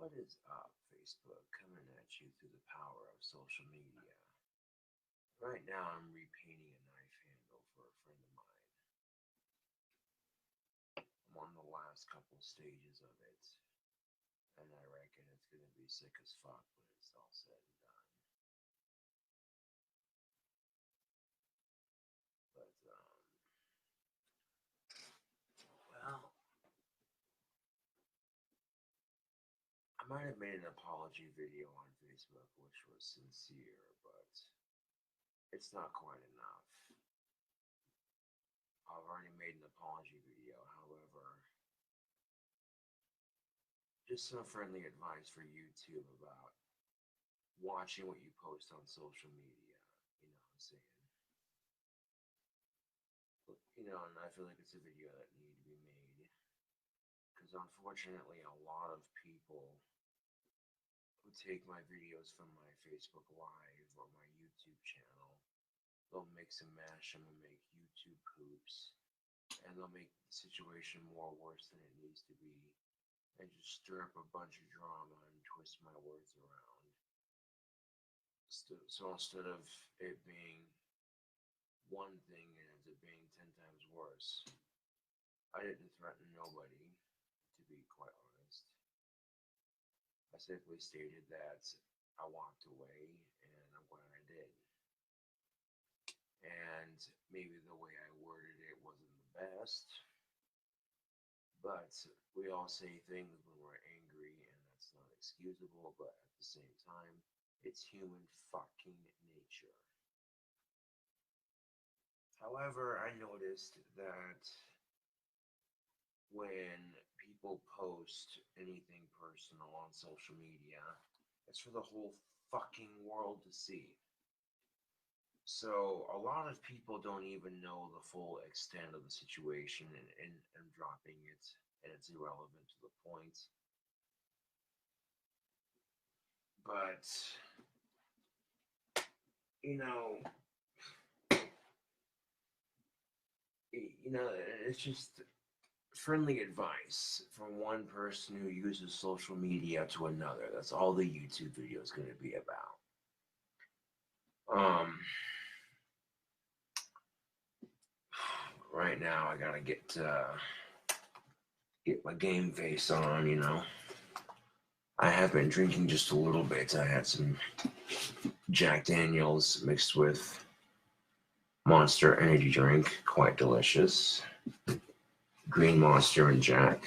What is up, Facebook? Coming at you through the power of social media. Right now, I'm repainting a knife handle for a friend of mine. I'm on the last couple stages of it, and I reckon it's going to be sick as fuck when it's all said and done. But, well, I might have made an apology video on Facebook, which was sincere, but it's not quite enough. I've already made an apology video, however, just some friendly advice for YouTube about watching what you post on social media, you know what I'm saying? You know, and I feel like it's a video that needs to be made, because unfortunately a lot of people who take my videos from my Facebook Live or my YouTube channel, they'll mix and mash them and make YouTube poops, and they'll make the situation more worse than it needs to be, and just stir up a bunch of drama and twist my words around. So instead of it being one thing, it ends up being 10 times worse. I didn't threaten nobody, to be quite honest. I simply stated that I walked away, and I'm glad I did. And maybe the way I worded it wasn't the best, but we all say things when we're angry, and that's not excusable, but at the same time, it's human fucking nature. However, I noticed that when people post anything personal on social media, it's for the whole fucking world to see. So a lot of people don't even know the full extent of the situation, and dropping it, and it's irrelevant to the point. But, you know, it's just friendly advice from one person who uses social media to another. That's all the YouTube video is going to be about. Right now I gotta get my game face on, you know. I have been drinking just a little bit. I had some Jack Daniels mixed with Monster energy drink, quite delicious. Green Monster and Jack.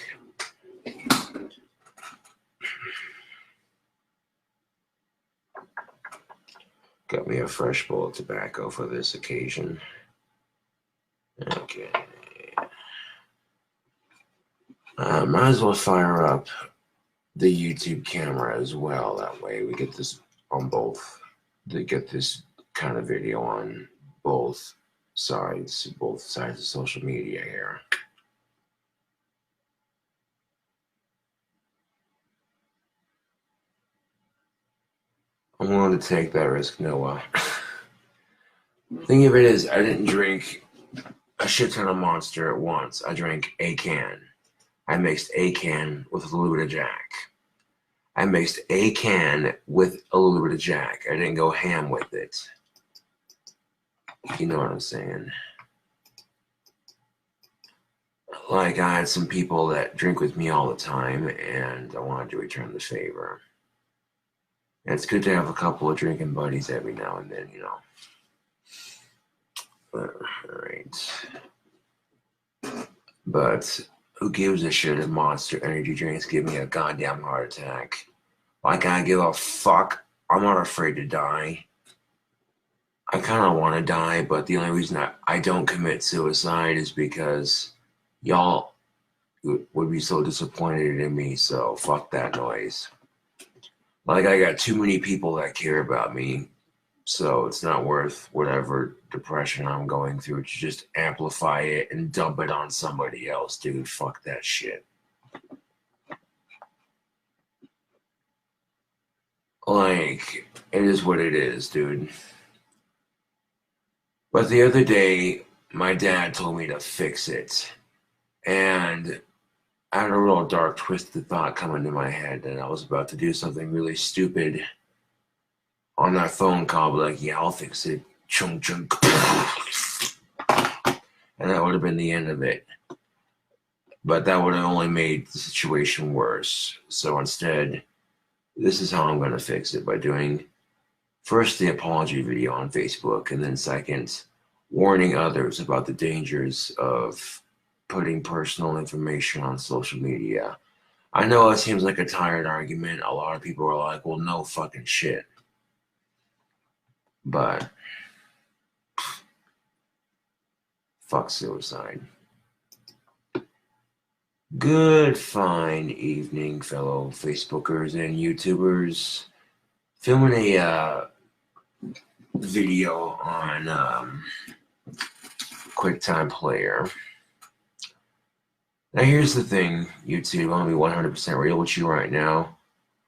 Got me a fresh bowl of tobacco for this occasion. Okay. Might as well fire up the YouTube camera as well. That way we get this on both. They get this kind of video on both sides of social media here. I'm willing to take that risk, Noah. Thing of it is, I didn't drink a shit ton of Monster at once. I drank a can. I mixed a can with a little bit of Jack. I mixed a can with a little bit of Jack. I didn't go ham with it. You know what I'm saying? Like, I had some people that drink with me all the time, and I wanted to return the favor. And it's good to have a couple of drinking buddies every now and then, you know. All right. But who gives a shit if Monster energy drinks give me a goddamn heart attack? Like, I give a fuck. I'm not afraid to die. I kind of want to die, but the only reason I don't commit suicide is because y'all would be so disappointed in me, so fuck that noise. Like, I got too many people that care about me, so it's not worth whatever depression I'm going through to just amplify it and dump it on somebody else, dude. Fuck that shit. Like, it is what it is, dude. But the other day, my dad told me to fix it. And I had a real dark, twisted thought come into my head that I was about to do something really stupid on that phone call, but like, yeah, I'll fix it. Chung chung. And that would have been the end of it. But that would have only made the situation worse. So instead, this is how I'm going to fix it, by doing first the apology video on Facebook, and then second, warning others about the dangers of putting personal information on social media. I know it seems like a tired argument. A lot of people are like, well, no fucking shit. But fuck suicide. Good fine evening, fellow Facebookers and YouTubers. Filming a video on QuickTime Player. Now here's the thing, YouTube, I'm gonna be 100% real with you right now.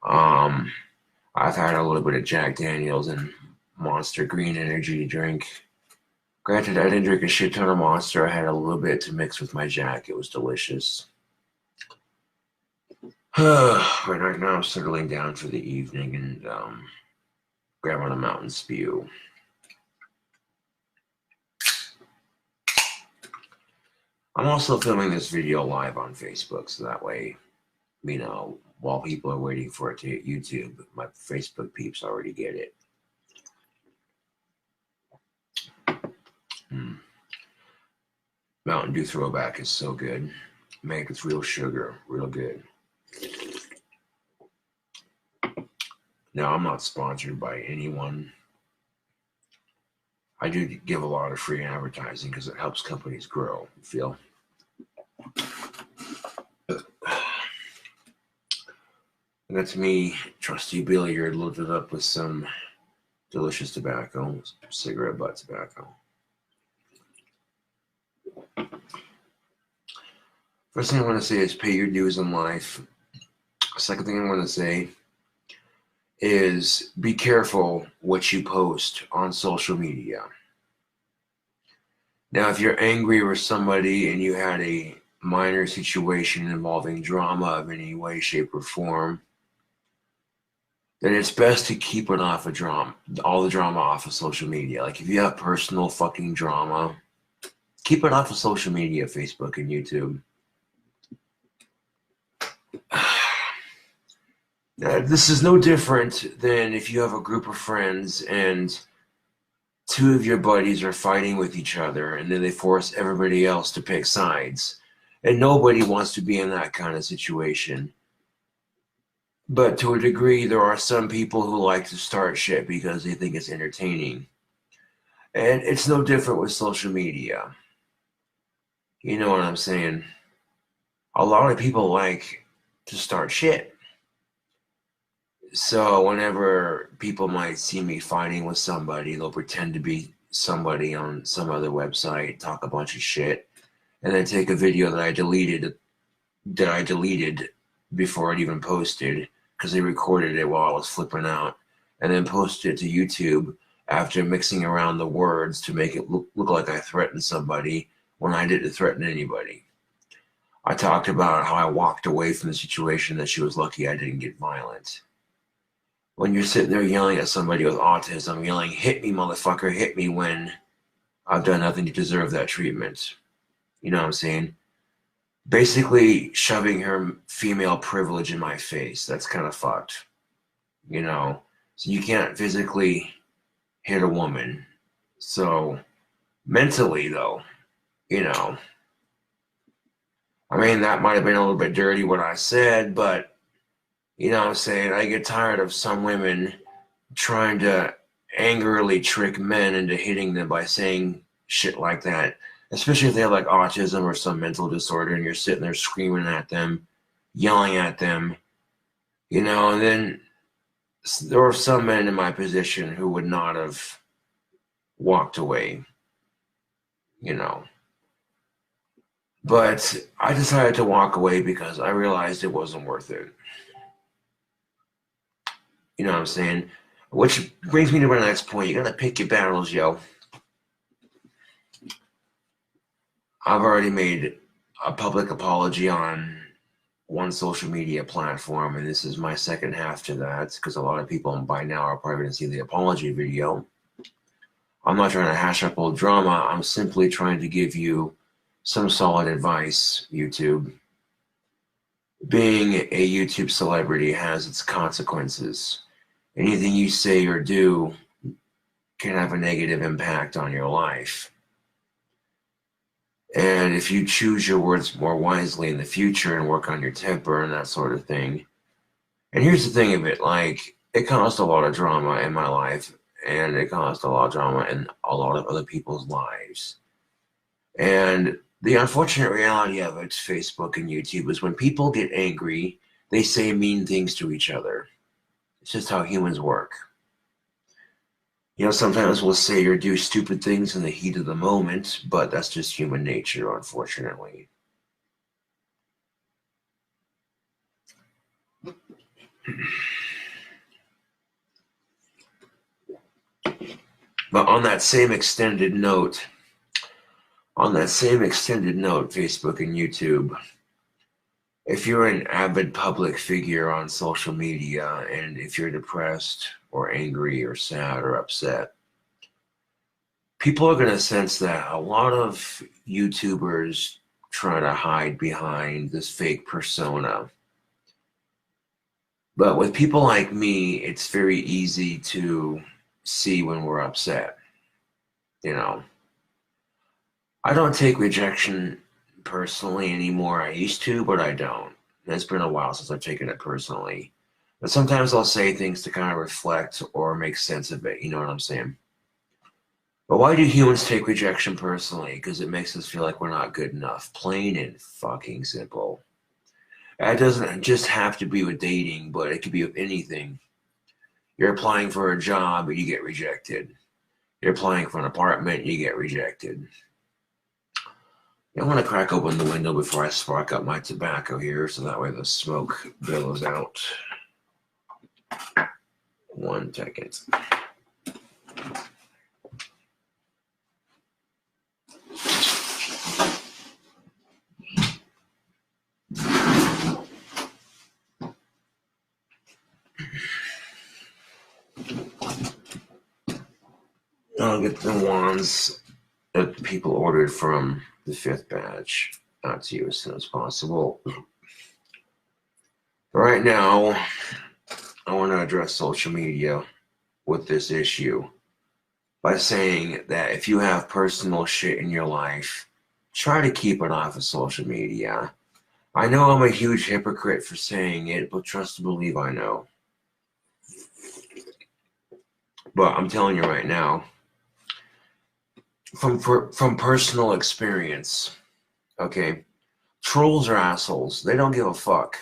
I've had a little bit of Jack Daniels and Monster Green Energy drink. Granted, I didn't drink a shit ton of Monster. I had a little bit to mix with my Jack. It was delicious. But right now I'm settling down for the evening and grabbing a Mountain Spew. I'm also filming this video live on Facebook, so that way, you know, while people are waiting for it to hit YouTube, my Facebook peeps already get it. Mountain Dew Throwback is so good. Man, it's real sugar, real good. Now, I'm not sponsored by anyone. I do give a lot of free advertising because it helps companies grow, you feel? And that's me, Trusty Billiard, loaded up with some delicious tobacco, cigarette butt tobacco. First thing I want to say is pay your dues in life. Second thing I want to say is be careful what you post on social media. Now, if you're angry with somebody and you had a minor situation involving drama of any way, shape, or form, then it's best to keep it off of drama, all the drama off of social media. Like if you have personal fucking drama, keep it off of social media, Facebook and YouTube. This is no different than if you have a group of friends and two of your buddies are fighting with each other and then they force everybody else to pick sides. And nobody wants to be in that kind of situation. But to a degree, there are some people who like to start shit because they think it's entertaining. And it's no different with social media. You know what I'm saying? A lot of people like to start shit. So whenever people might see me fighting with somebody, they'll pretend to be somebody on some other website, talk a bunch of shit, and then take a video that I deleted before it even posted, because they recorded it while I was flipping out, and then posted it to YouTube after mixing around the words to make it look like I threatened somebody when I didn't threaten anybody. I talked about how I walked away from the situation, that she was lucky I didn't get violent. When you're sitting there yelling at somebody with autism, yelling, hit me, motherfucker, hit me, when I've done nothing to deserve that treatment. You know what I'm saying? Basically shoving her female privilege in my face. That's kind of fucked. You know? So you can't physically hit a woman. So mentally, though, you know, I mean, that might have been a little bit dirty what I said, but you know what I'm saying? I get tired of some women trying to angrily trick men into hitting them by saying shit like that, especially if they have like autism or some mental disorder and you're sitting there screaming at them, yelling at them, you know, and then there were some men in my position who would not have walked away, you know. But I decided to walk away because I realized it wasn't worth it. You know what I'm saying? Which brings me to my next point. You gotta pick your battles, yo. I've already made a public apology on one social media platform, and this is my second half to that, because a lot of people by now are probably going to see the apology video. I'm not trying to hash up old drama. I'm simply trying to give you some solid advice, YouTube. Being a YouTube celebrity has its consequences. Anything you say or do can have a negative impact on your life. And if you choose your words more wisely in the future and work on your temper and that sort of thing. And here's the thing of it, like, it caused a lot of drama in my life, and it caused a lot of drama in a lot of other people's lives. And the unfortunate reality of it, Facebook and YouTube, is when people get angry, they say mean things to each other. It's just how humans work. You know, sometimes we'll say or do stupid things in the heat of the moment, but that's just human nature, unfortunately. But on that same extended note, Facebook and YouTube, if you're an avid public figure on social media, and if you're depressed or angry or sad or upset, people are going to sense that a lot of YouTubers try to hide behind this fake persona. But with people like me, it's very easy to see when we're upset. You know, I don't take rejection personally anymore. I used to, but I don't. It's been a while since I've taken it personally. But sometimes I'll say things to kind of reflect or make sense of it. You know what I'm saying? But why do humans take rejection personally? Because it makes us feel like we're not good enough. Plain and fucking simple. It doesn't just have to be with dating, but it could be with anything. You're applying for a job, you get rejected. You're applying for an apartment, you get rejected. I want to crack open the window before I spark up my tobacco here, so that way the smoke billows out. 1 second. I'll get the wands that people ordered from the 5th batch out to you as soon as possible. Right now, I want to address social media with this issue by saying that if you have personal shit in your life, try to keep it off of social media. I know I'm a huge hypocrite for saying it, but trust and believe I know. But I'm telling you right now, from personal experience, okay, trolls are assholes. They don't give a fuck.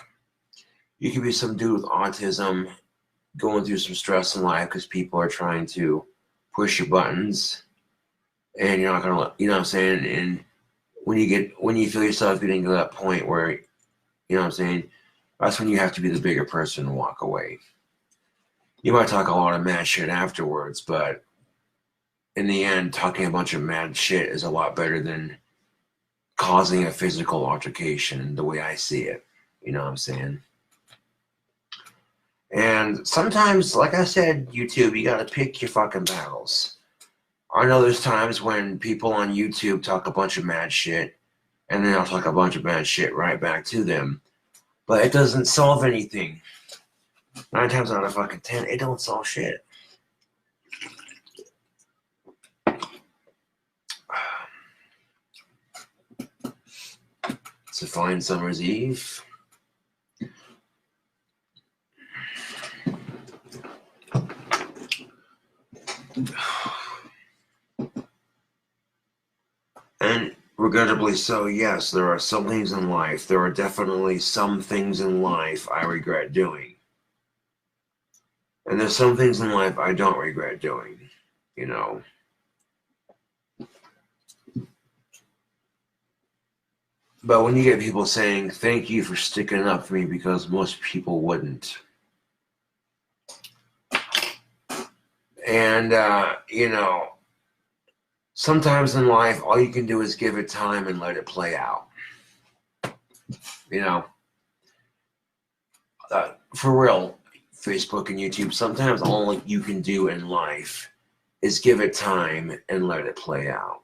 You could be some dude with autism going through some stress in life because people are trying to push your buttons, and you're not gonna, you know what I'm saying? And when you feel yourself getting to that point where, you know what I'm saying, that's when you have to be the bigger person and walk away. You might talk a lot of mad shit afterwards, but in the end, talking a bunch of mad shit is a lot better than causing a physical altercation, the way I see it. You know what I'm saying? And sometimes, like I said, YouTube, you gotta pick your fucking battles. I know there's times when people on YouTube talk a bunch of mad shit, and then I'll talk a bunch of mad shit right back to them. But it doesn't solve anything. 9 times out of fucking 10, it don't solve shit. It's a fine summer's eve. And regrettably so, yes, there are some things in life. There are definitely some things in life I regret doing. And there's some things in life I don't regret doing, you know. But when you get people saying, thank you for sticking up for me because most people wouldn't. And, you know, sometimes in life, all you can do is give it time and let it play out. You know, For real, Facebook and YouTube, sometimes all you can do in life is give it time and let it play out.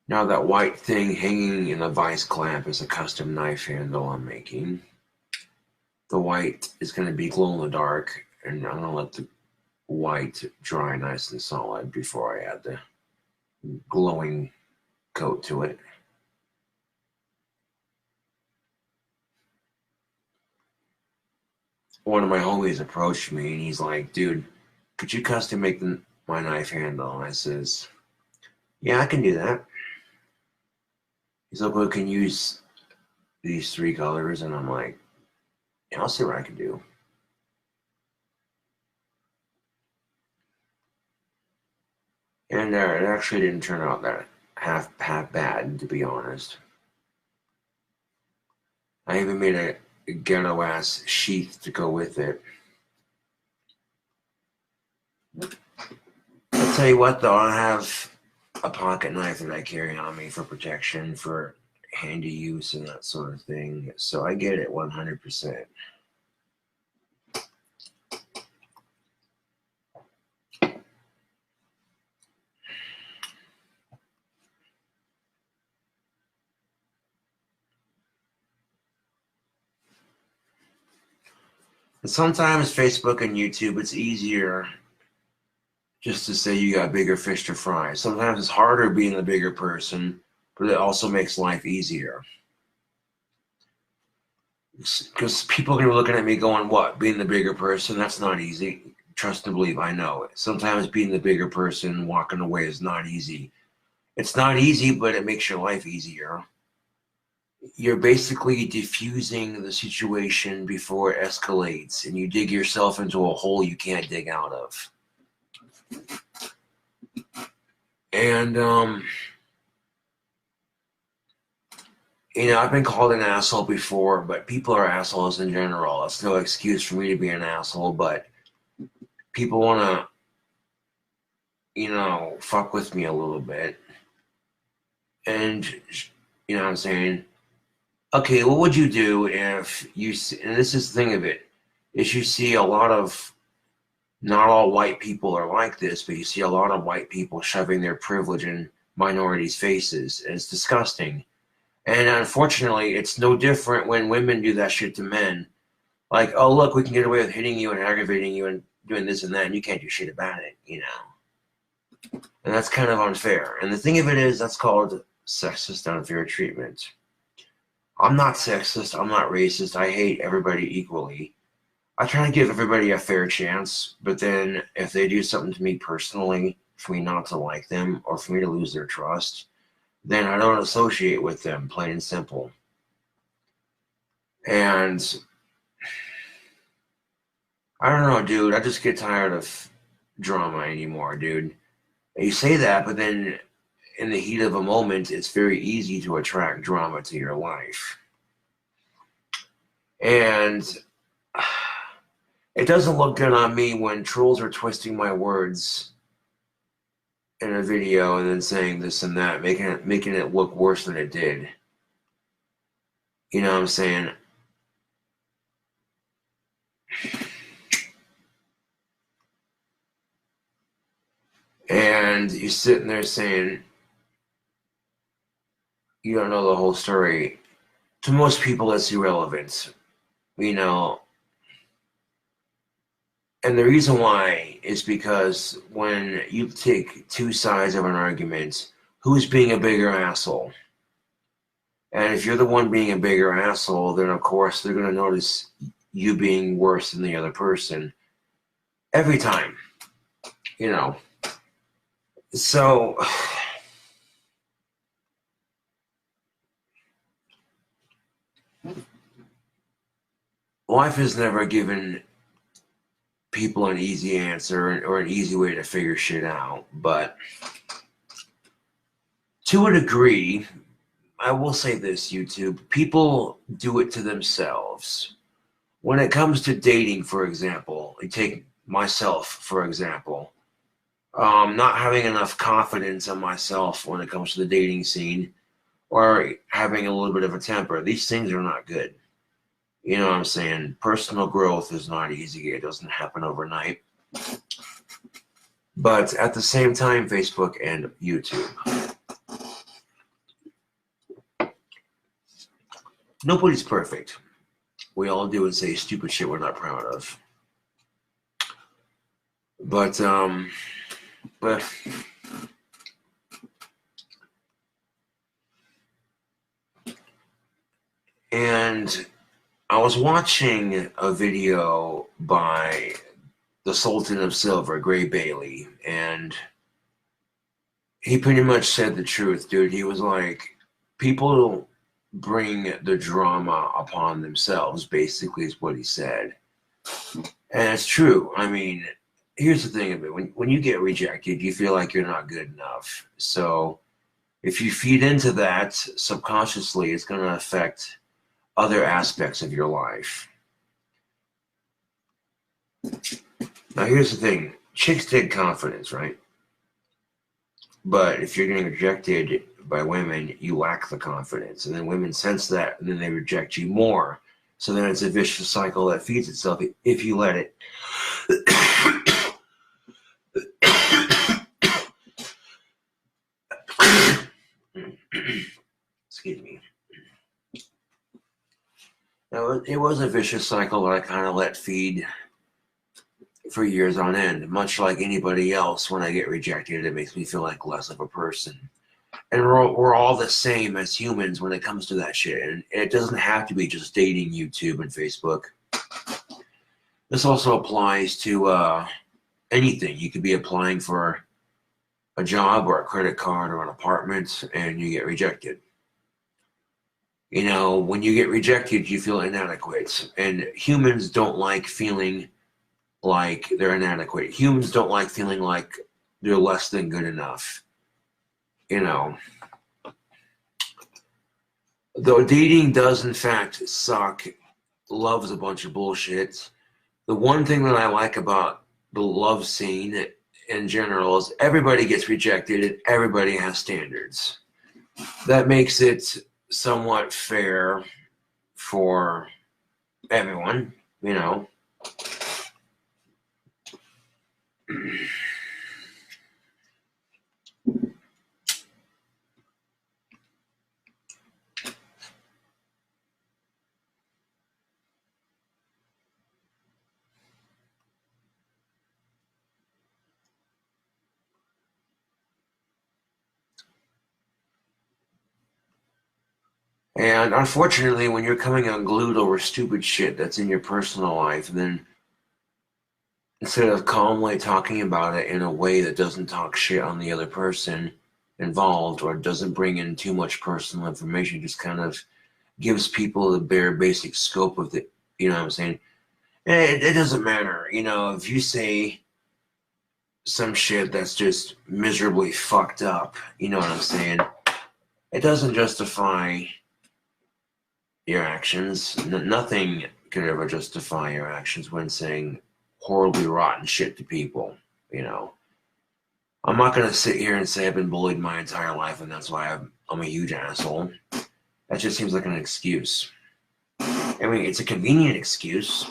Now that white thing hanging in the vice clamp is a custom knife handle I'm making. The white is going to be glow in the dark, and I'm going to let the white dry nice and solid before I add the glowing coat to it. One of my homies approached me and he's like, dude, could you custom make my knife handle? And I says, yeah, I can do that. He's like, well, can you use these 3 colors? And I'm like, yeah, I'll see what I can do. And it actually didn't turn out that half bad, to be honest. I even made a ghetto ass sheath to go with it. I'll tell you what though, I have a pocket knife that I carry on me for protection, for handy use and that sort of thing. So I get it 100%. And sometimes Facebook and YouTube, it's easier just to say you got bigger fish to fry. Sometimes it's harder being the bigger person, but it also makes life easier. Because people are going to be looking at me going, what, being the bigger person? That's not easy. Trust and believe, I know it. Sometimes being the bigger person, walking away is not easy. It's not easy, but it makes your life easier. You're basically diffusing the situation before it escalates, and you dig yourself into a hole you can't dig out of. And, you know, I've been called an asshole before, but people are assholes in general. It's no excuse for me to be an asshole, but people want to, you know, fuck with me a little bit. And, you know what I'm saying? Okay, what would you do if you, and this is the thing of it, is you see a lot of, not all white people are like this, but you see a lot of white people shoving their privilege in minorities' faces. And it's disgusting. And unfortunately, it's no different when women do that shit to men. Like, oh, look, we can get away with hitting you and aggravating you and doing this and that, and you can't do shit about it, you know. And that's kind of unfair. And the thing of it is, that's called sexist unfair treatment. I'm not sexist. I'm not racist. I hate everybody equally. I try to give everybody a fair chance, but then if they do something to me personally, for me not to like them or for me to lose their trust, then I don't associate with them, plain and simple. And I don't know, dude. I just get tired of drama anymore, dude. You say that, but then in the heat of a moment, it's very easy to attract drama to your life. And it doesn't look good on me when trolls are twisting my words in a video and then saying this and that, making it look worse than it did. You know what I'm saying? And you're sitting there saying, you don't know the whole story. To most people, it's irrelevant, you know. And the reason why is because when you take two sides of an argument, who's being a bigger asshole? And if you're the one being a bigger asshole, then of course they're going to notice you being worse than the other person every time, you know. So life has never given people an easy answer or an easy way to figure shit out, but to a degree, I will say this, YouTube, people do it to themselves. When it comes to dating, for example, you take myself, for example, not having enough confidence in myself when it comes to the dating scene, or having a little bit of a temper. These things are not good. You know what I'm saying? Personal growth is not easy. It doesn't happen overnight. But at the same time, Facebook and YouTube, nobody's perfect. We all do and say stupid shit we're not proud of. But and I was watching a video by the Sultan of Silver, Gray Bailey, and he pretty much said the truth, dude. He was like, people bring the drama upon themselves, basically, is what he said. And it's true. I mean, here's the thing of it. When you get rejected, you feel like you're not good enough. So if you feed into that subconsciously, it's going to affect other aspects of your life. Now, here's the thing. Chicks take confidence, right? But if you're getting rejected by women, you lack the confidence. And then women sense that, and then they reject you more. So then it's a vicious cycle that feeds itself if you let it. Excuse me. Now, it was a vicious cycle that I kind of let feed for years on end. Much like anybody else, when I get rejected, it makes me feel like less of a person. And we're all the same as humans when it comes to that shit. And it doesn't have to be just dating, YouTube, and Facebook. This also applies to anything. You could be applying for a job or a credit card or an apartment, and you get rejected. You know, when you get rejected, you feel inadequate. And humans don't like feeling like they're inadequate. Humans don't like feeling like they're less than good enough. You know, though dating does in fact suck, love's a bunch of bullshit. The one thing that I like about the love scene in general is everybody gets rejected and everybody has standards. That makes it somewhat fair for everyone, you know. And unfortunately, when you're coming unglued over stupid shit that's in your personal life, then instead of calmly talking about it in a way that doesn't talk shit on the other person involved or doesn't bring in too much personal information, just kind of gives people the bare basic scope of the, you know what I'm saying? It doesn't matter, you know, if you say some shit that's just miserably fucked up, you know what I'm saying? It doesn't justify your actions. Nothing could ever justify your actions when saying horribly rotten shit to people, you know. I'm not going to sit here and say I've been bullied my entire life and that's why I'm a huge asshole. That just seems like an excuse. I mean, it's a convenient excuse.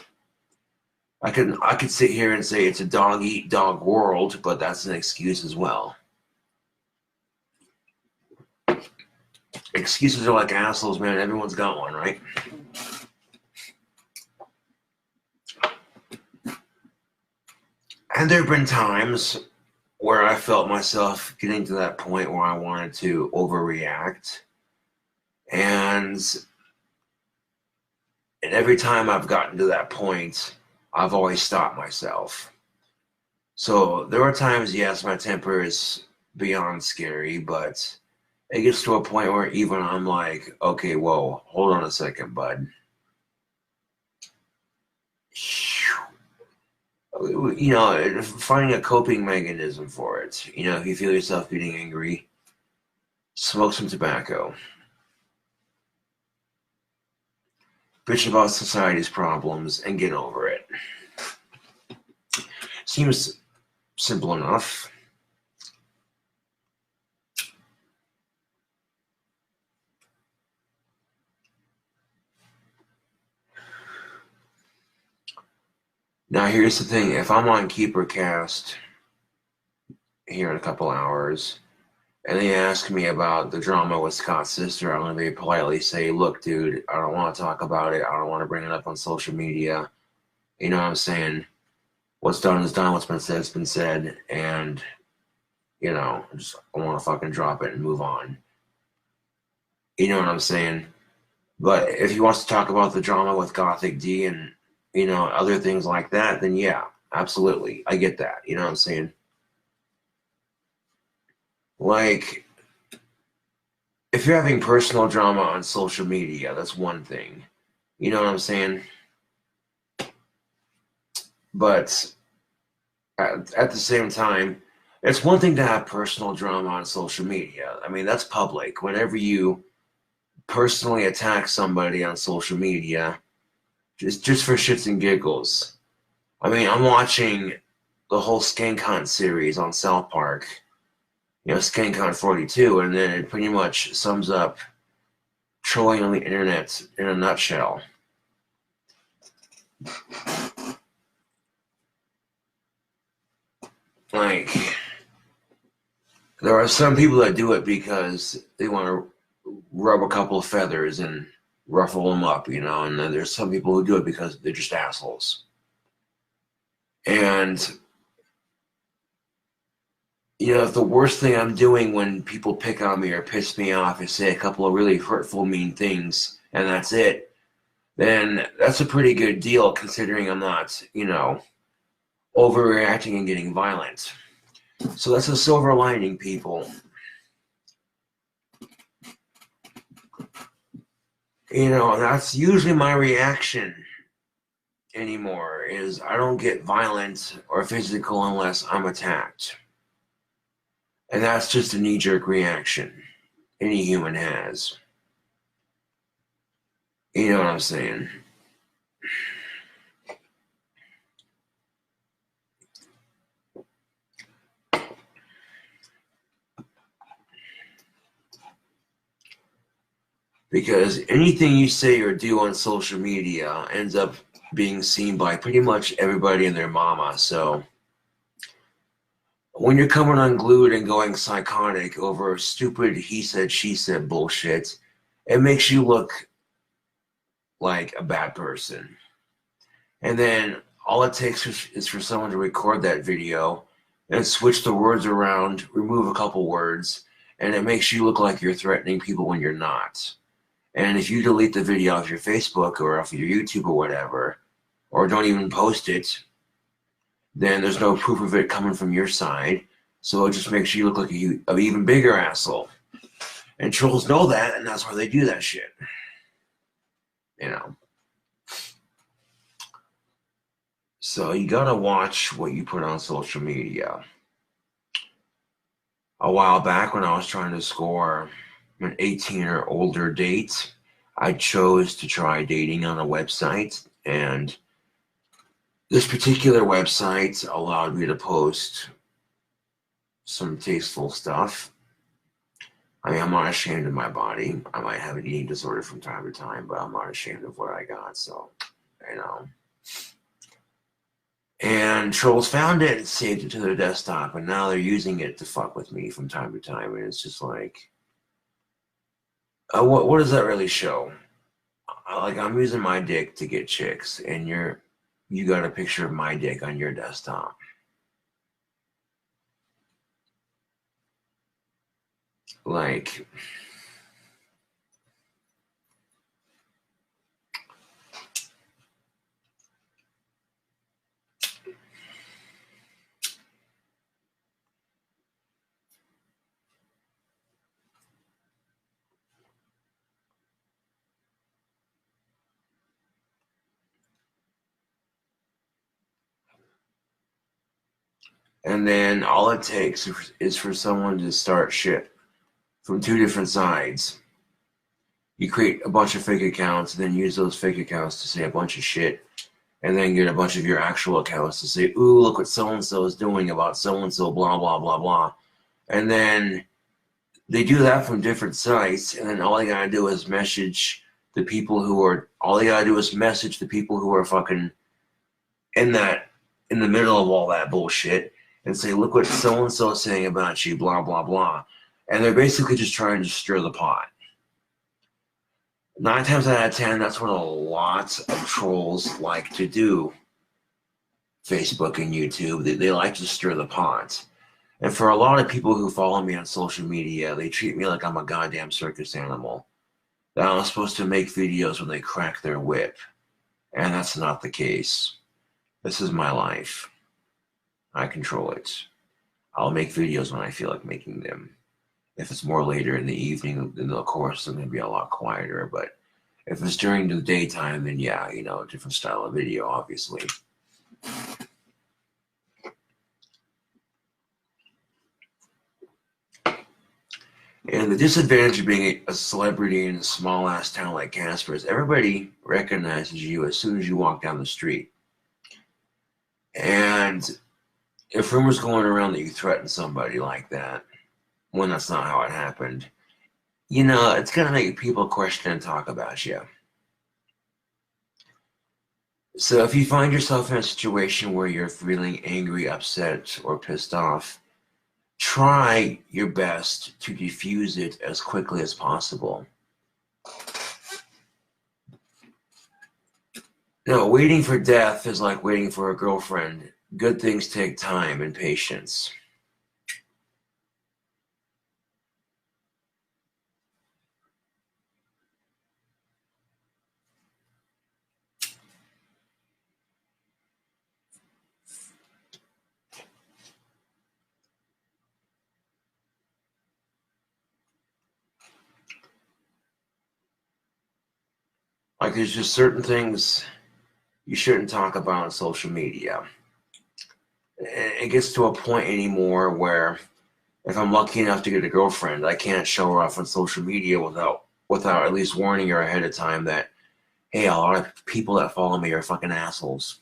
I could sit here and say it's a dog-eat-dog world, but that's an excuse as well. Excuses are like assholes, man. Everyone's got one, right? And there have been times where I felt myself getting to that point where I wanted to overreact. And every time I've gotten to that point, I've always stopped myself. So there are times, yes, my temper is beyond scary, but it gets to a point where even I'm like, okay, whoa, hold on a second, bud. You know, finding a coping mechanism for it. You know, if you feel yourself getting angry, smoke some tobacco. Bitch about society's problems and get over it. Seems simple enough. Now, here's the thing. If I'm on KeeperCast here in a couple hours, and they ask me about the drama with Scott's sister, I'm going to very politely say, look, dude, I don't want to talk about it. I don't want to bring it up on social media. You know what I'm saying? What's done is done. What's been said has been said. And, you know, I want to fucking drop it and move on. You know what I'm saying? But if he wants to talk about the drama with Gothic D and, you know, other things like that, then yeah, absolutely. I get that. You know what I'm saying? Like, if you're having personal drama on social media, that's one thing. You know what I'm saying? But at the same time, it's one thing to have personal drama on social media. I mean, that's public. Whenever you personally attack somebody on social media, just for shits and giggles. I mean, I'm watching the whole Skank Hunt series on South Park, you know, Skank Hunt 42, and then it pretty much sums up trolling on the internet in a nutshell. Like, there are some people that do it because they want to rub a couple of feathers and ruffle them up, you know, and then there's some people who do it because they're just assholes. And, you know, if the worst thing I'm doing when people pick on me or piss me off is say a couple of really hurtful, mean things, and that's it, then that's a pretty good deal considering I'm not, you know, overreacting and getting violent. So that's a silver lining, people. You know, that's usually my reaction anymore, is I don't get violent or physical unless I'm attacked. And that's just a knee-jerk reaction any human has. You know what I'm saying? Because anything you say or do on social media ends up being seen by pretty much everybody and their mama. So when you're coming unglued and going psychotic over stupid he said, she said bullshit, it makes you look like a bad person. And then all it takes is for someone to record that video and switch the words around, remove a couple words, and it makes you look like you're threatening people when you're not. And if you delete the video off your Facebook or off your YouTube or whatever, or don't even post it, then there's no proof of it coming from your side. So it just makes you look like an even bigger asshole. And trolls know that, and that's why they do that shit. You know. So you gotta watch what you put on social media. A while back when I was trying to score an 18 or older date, I chose to try dating on a website, and this particular website allowed me to post some tasteful stuff. I mean, I'm not ashamed of my body. I might have an eating disorder from time to time, but I'm not ashamed of what I got, so, you know. And trolls found it and saved it to their desktop, and now they're using it to fuck with me from time to time, and it's just like, what does that really show? Like, I'm using my dick to get chicks, and you got a picture of my dick on your desktop. Like, and then all it takes is for someone to start shit from two different sides. You create a bunch of fake accounts, and then use those fake accounts to say a bunch of shit, and then get a bunch of your actual accounts to say, ooh, look what so-and-so is doing about so-and-so, blah, blah, blah, blah. And then they do that from different sites, and then all they gotta do is message the people who are fucking in the middle of all that bullshit and say, look what so-and-so is saying about you, blah, blah, blah. And they're basically just trying to stir the pot. 9 times out of 10, that's what a lot of trolls like to do. Facebook and YouTube, they like to stir the pot. And for a lot of people who follow me on social media, they treat me like I'm a goddamn circus animal. That I'm supposed to make videos when they crack their whip. And that's not the case. This is my life. I control it. I'll make videos when I feel like making them. If it's more later in the evening, then of course it's going to be a lot quieter. But if it's during the daytime, then yeah, you know, a different style of video, obviously. And the disadvantage of being a celebrity in a small-ass town like Casper is everybody recognizes you as soon as you walk down the street. And if rumors going around that you threatened somebody like that, when that's not how it happened, you know, it's going to make people question and talk about you. So if you find yourself in a situation where you're feeling angry, upset, or pissed off, try your best to diffuse it as quickly as possible. No, waiting for death is like waiting for a girlfriend. Good things take time and patience. Like there's just certain things you shouldn't talk about on social media. It gets to a point anymore where if I'm lucky enough to get a girlfriend, I can't show her off on social media without at least warning her ahead of time that, hey, a lot of people that follow me are fucking assholes.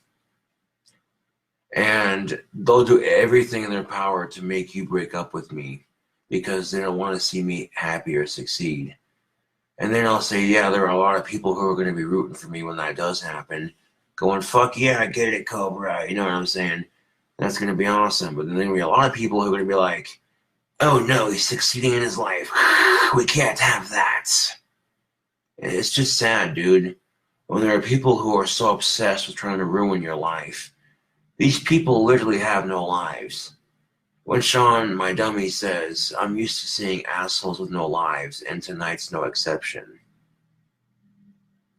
And they'll do everything in their power to make you break up with me because they don't want to see me happy or succeed. And then I'll say, yeah, there are a lot of people who are going to be rooting for me when that does happen, going, fuck yeah, I get it, Cobra. You know what I'm saying? That's going to be awesome. But then there'll be a lot of people who are going to be like, oh no, he's succeeding in his life. We can't have that. And it's just sad, dude. When there are people who are so obsessed with trying to ruin your life, these people literally have no lives. When Sean, my dummy, says, I'm used to seeing assholes with no lives, and tonight's no exception.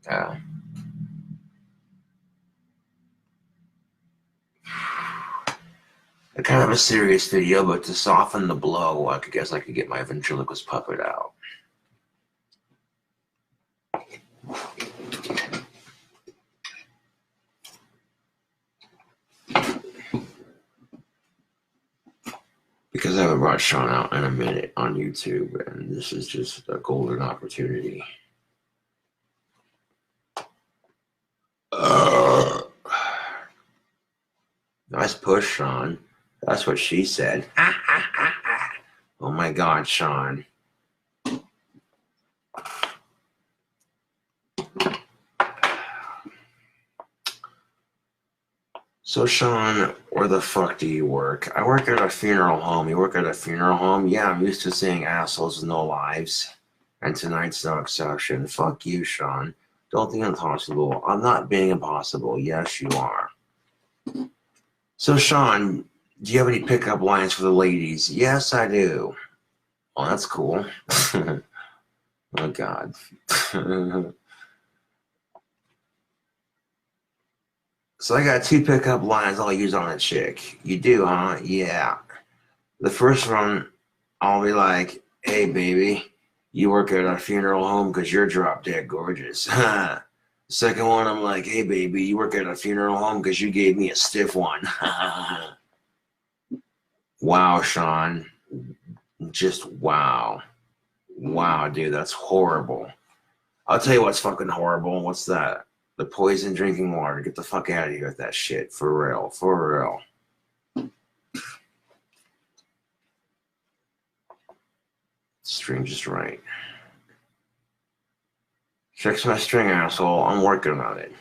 Yeah. Kind of a serious video, but to soften the blow, I guess I could get my ventriloquist puppet out. Because I haven't brought Sean out in a minute on YouTube, and this is just a golden opportunity. Nice push, Sean. That's what she said. Oh my God, Sean. So, Sean, where the fuck do you work? I work at a funeral home. You work at a funeral home? Yeah, I'm used to seeing assholes with no lives. And tonight's no exception. Fuck you, Sean. Don't think I'm impossible. I'm not being impossible. Yes, you are. So, Sean, do you have any pickup lines for the ladies? Yes, I do. Oh, that's cool. Oh, God. So I got 2 pickup lines I'll use on a chick. You do, huh? Yeah. The first one, I'll be like, hey, baby, you work at a funeral home because you're drop dead gorgeous. Second one, I'm like, hey, baby, you work at a funeral home because you gave me a stiff one. Wow, Sean. Just wow. Wow, dude, that's horrible. I'll tell you what's fucking horrible. What's that? The poison drinking water. Get the fuck out of here with that shit. For real. For real. String just right. Fix my string, asshole. I'm working on it.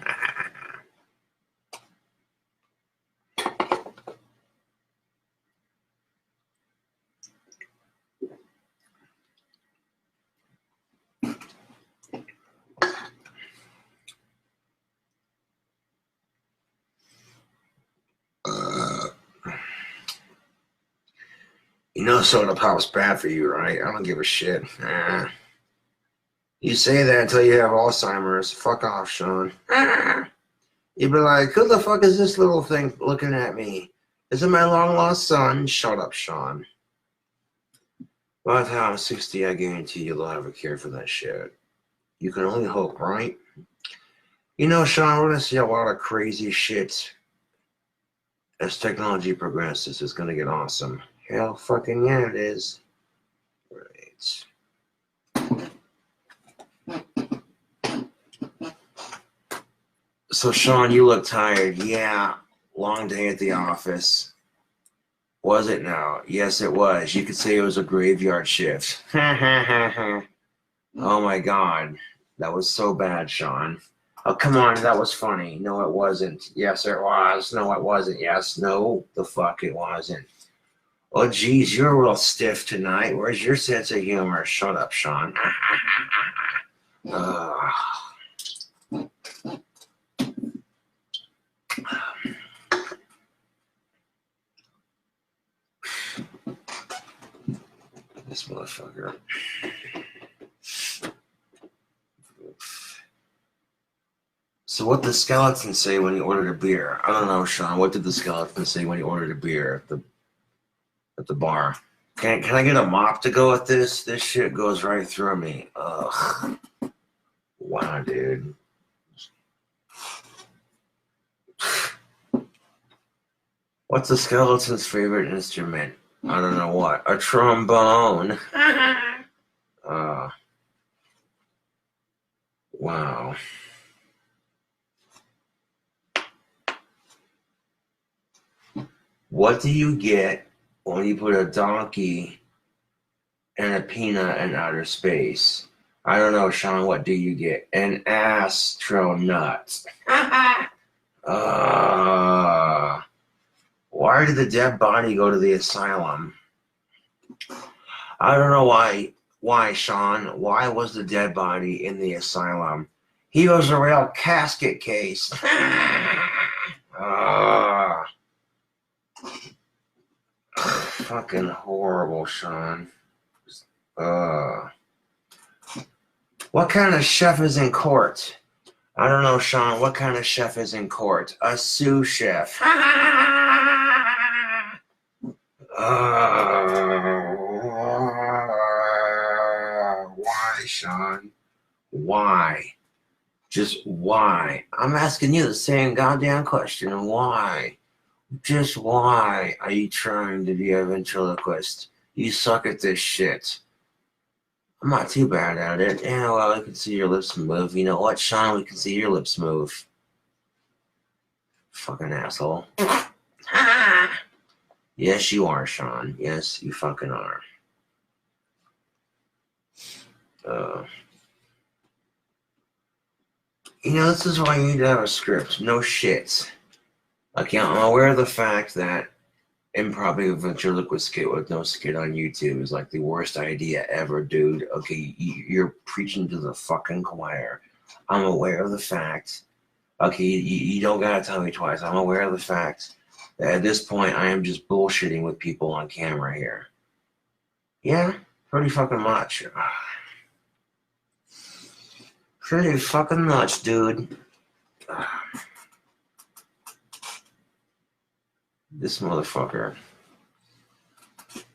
soda pop's bad for you, right? I don't give a shit. You say that until you have Alzheimer's. Fuck off, Sean. You'd be like, who the fuck is this little thing looking at me? Is it my long-lost son? Shut up, Sean. By the time I'm 60, I guarantee you'll have a cure for that shit. You can only hope, right? You know, Sean, we're going to see a lot of crazy shit as technology progresses. It's going to get awesome. Hell fucking yeah, it is. Right. So, Sean, you look tired. Yeah, long day at the office. Was it now? Yes, it was. You could say it was a graveyard shift. Oh my God. That was so bad, Sean. Oh, come on. That was funny. No, it wasn't. Yes, it was. No, it wasn't. Yes. No, the fuck it wasn't. Oh, geez, you're real stiff tonight. Where's your sense of humor? Shut up, Sean. This motherfucker. So what did the skeleton say when he ordered a beer? I don't know, Sean. What did the skeleton say when he ordered a beer at the bar? Can I get a mop to go with this? This shit goes right through me. Ugh. Wow, dude. What's the skeleton's favorite instrument? I don't know what. A trombone. Wow. What do you get when you put a donkey and a peanut in outer space? I don't know, Sean. What do you get? An astronut. Why did the dead body go to the asylum? I don't know why. Why, Sean? Why was the dead body in the asylum? He was a real casket case. Fucking horrible, Sean. What kind of chef is in court? I don't know, Sean. What kind of chef is in court? A sous chef. Why, Sean? Why? Just why? I'm asking you the same goddamn question. Why? Just why are you trying to be a ventriloquist? You suck at this shit. I'm not too bad at it. Yeah, well, I can see your lips move. You know what, Sean? We can see your lips move. Fucking asshole. Yes, you are, Sean. Yes, you fucking are. You know, this is why you need to have a script. No shit. Okay, I'm aware of the fact that improv a ventriloquist skit with no skit on YouTube is like the worst idea ever, dude. Okay, you're preaching to the fucking choir. I'm aware of the fact. Okay, you don't gotta tell me twice. I'm aware of the fact that at this point I am just bullshitting with people on camera here. Yeah, pretty fucking much. Pretty fucking much, dude. This motherfucker.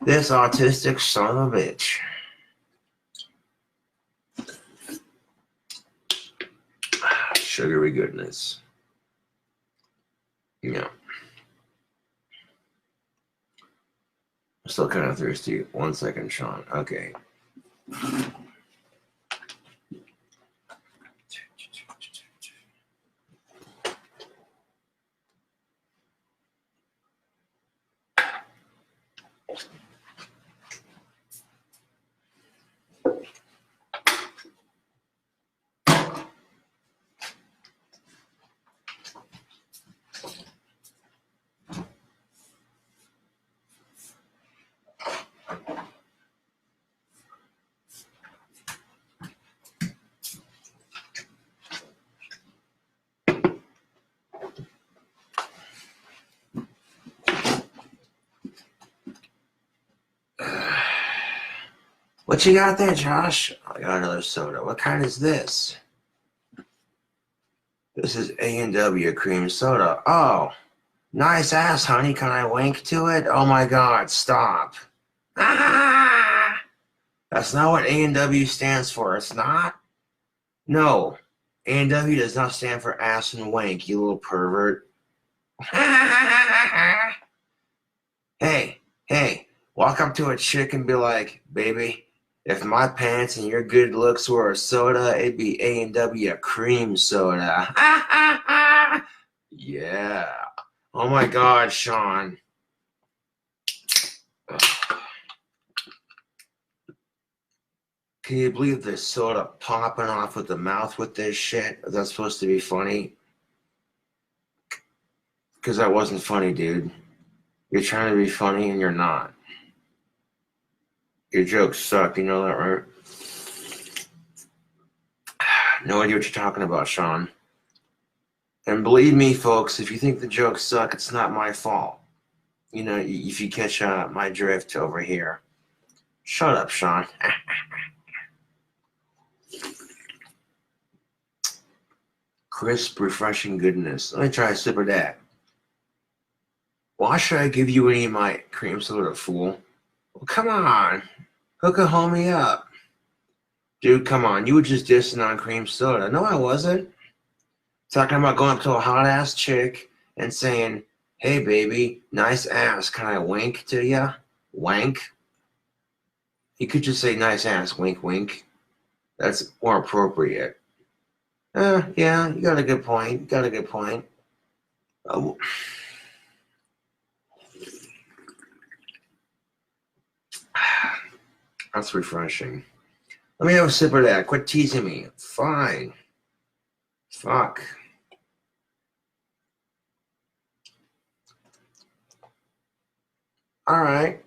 This autistic son of a bitch. Sugary goodness. Yeah. I'm still kind of thirsty. 1 second, Sean. Okay. What you got there, Josh? I got another soda. What kind is this? This is A&W cream soda. Oh, nice ass, honey. Can I wink to it? Oh my God, stop. Ah! That's not what A&W stands for. It's not. No, A&W does not stand for ass and wank, you little pervert. Hey, walk up to a chick and be like, baby, if my pants and your good looks were a soda, it'd be A&W cream soda. Yeah. Oh my God, Sean. Can you believe this soda popping off with the mouth with this shit? Is that supposed to be funny? Because that wasn't funny, dude. You're trying to be funny and you're not. Your jokes suck, you know that, right? No idea what you're talking about, Sean. And believe me, folks, if you think the jokes suck, it's not my fault. You know, if you catch my drift over here. Shut up, Sean. Crisp, refreshing goodness. Let me try a sip of that. Why should I give you any of my cream soda, fool? Well, come on. Hook a homie up. Dude, come on. You were just dissing on cream soda. No, I wasn't. Talking about going up to a hot-ass chick and saying, hey, baby, nice ass. Can I wink to ya? Wank? You could just say nice ass, wink, wink. That's more appropriate. Yeah, you got a good point. That's refreshing. Let me have a sip of that. Quit teasing me. Fine. Fuck. All right.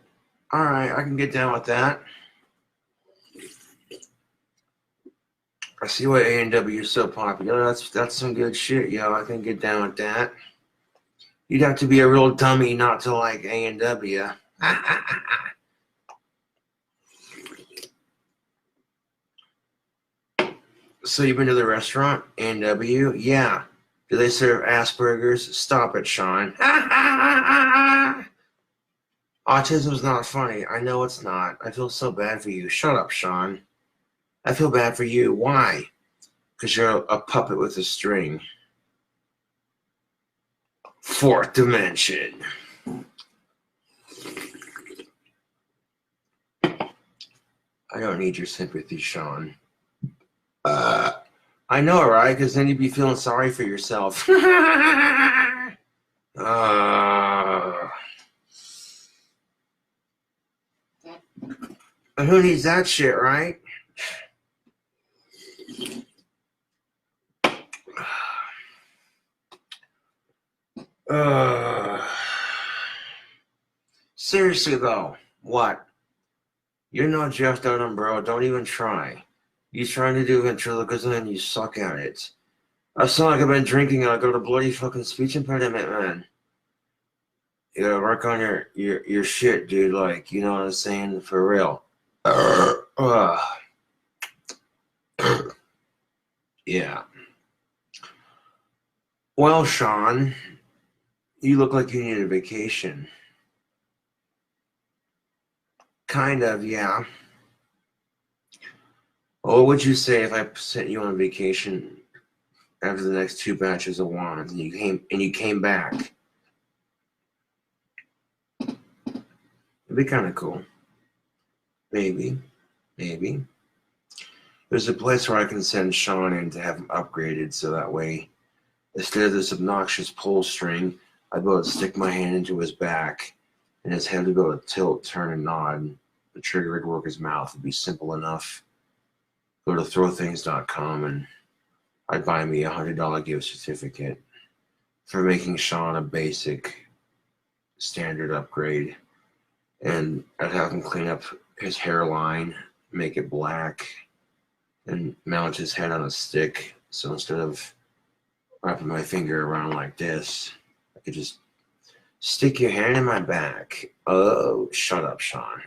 I can get down with that. I see why A&W is so popular. That's some good shit, yo. I can get down with that. You'd have to be a real dummy not to like A&W. So you've been to the restaurant, A&W? Yeah. Do they serve Asperger's? Stop it, Sean. Autism's not funny. I know it's not. I feel so bad for you. Shut up, Sean. I feel bad for you. Why? Because you're a puppet with a string. Fourth dimension. I don't need your sympathy, Sean. I know, right? Because then you'd be feeling sorry for yourself. Who needs that shit, right? Seriously, though, what? You're not Jeff Dunham, bro. Don't even try. You trying to do ventriloquism and you suck at it. I sound like I've been drinking and I got a bloody fucking speech impediment, man. You gotta work on your shit, dude. Like, you know what I'm saying? For real. Yeah. Well, Sean, you look like you need a vacation. Kind of, yeah. What would you say if I sent you on vacation after the next 2 batches of wands and you came back? It'd be kind of cool. Maybe. There's a place where I can send Sean in to have him upgraded so that way, instead of this obnoxious pull string, I'd be able to stick my hand into his back and his head would be able to tilt, turn, and nod. The trigger would work his mouth. It'd be simple enough. Go to throwthings.com and I'd buy me a $100 gift certificate for making Sean a basic standard upgrade. And I'd have him clean up his hairline, make it black, and mount his head on a stick. So instead of wrapping my finger around like this, I could just stick your hand in my back. Oh, shut up, Sean.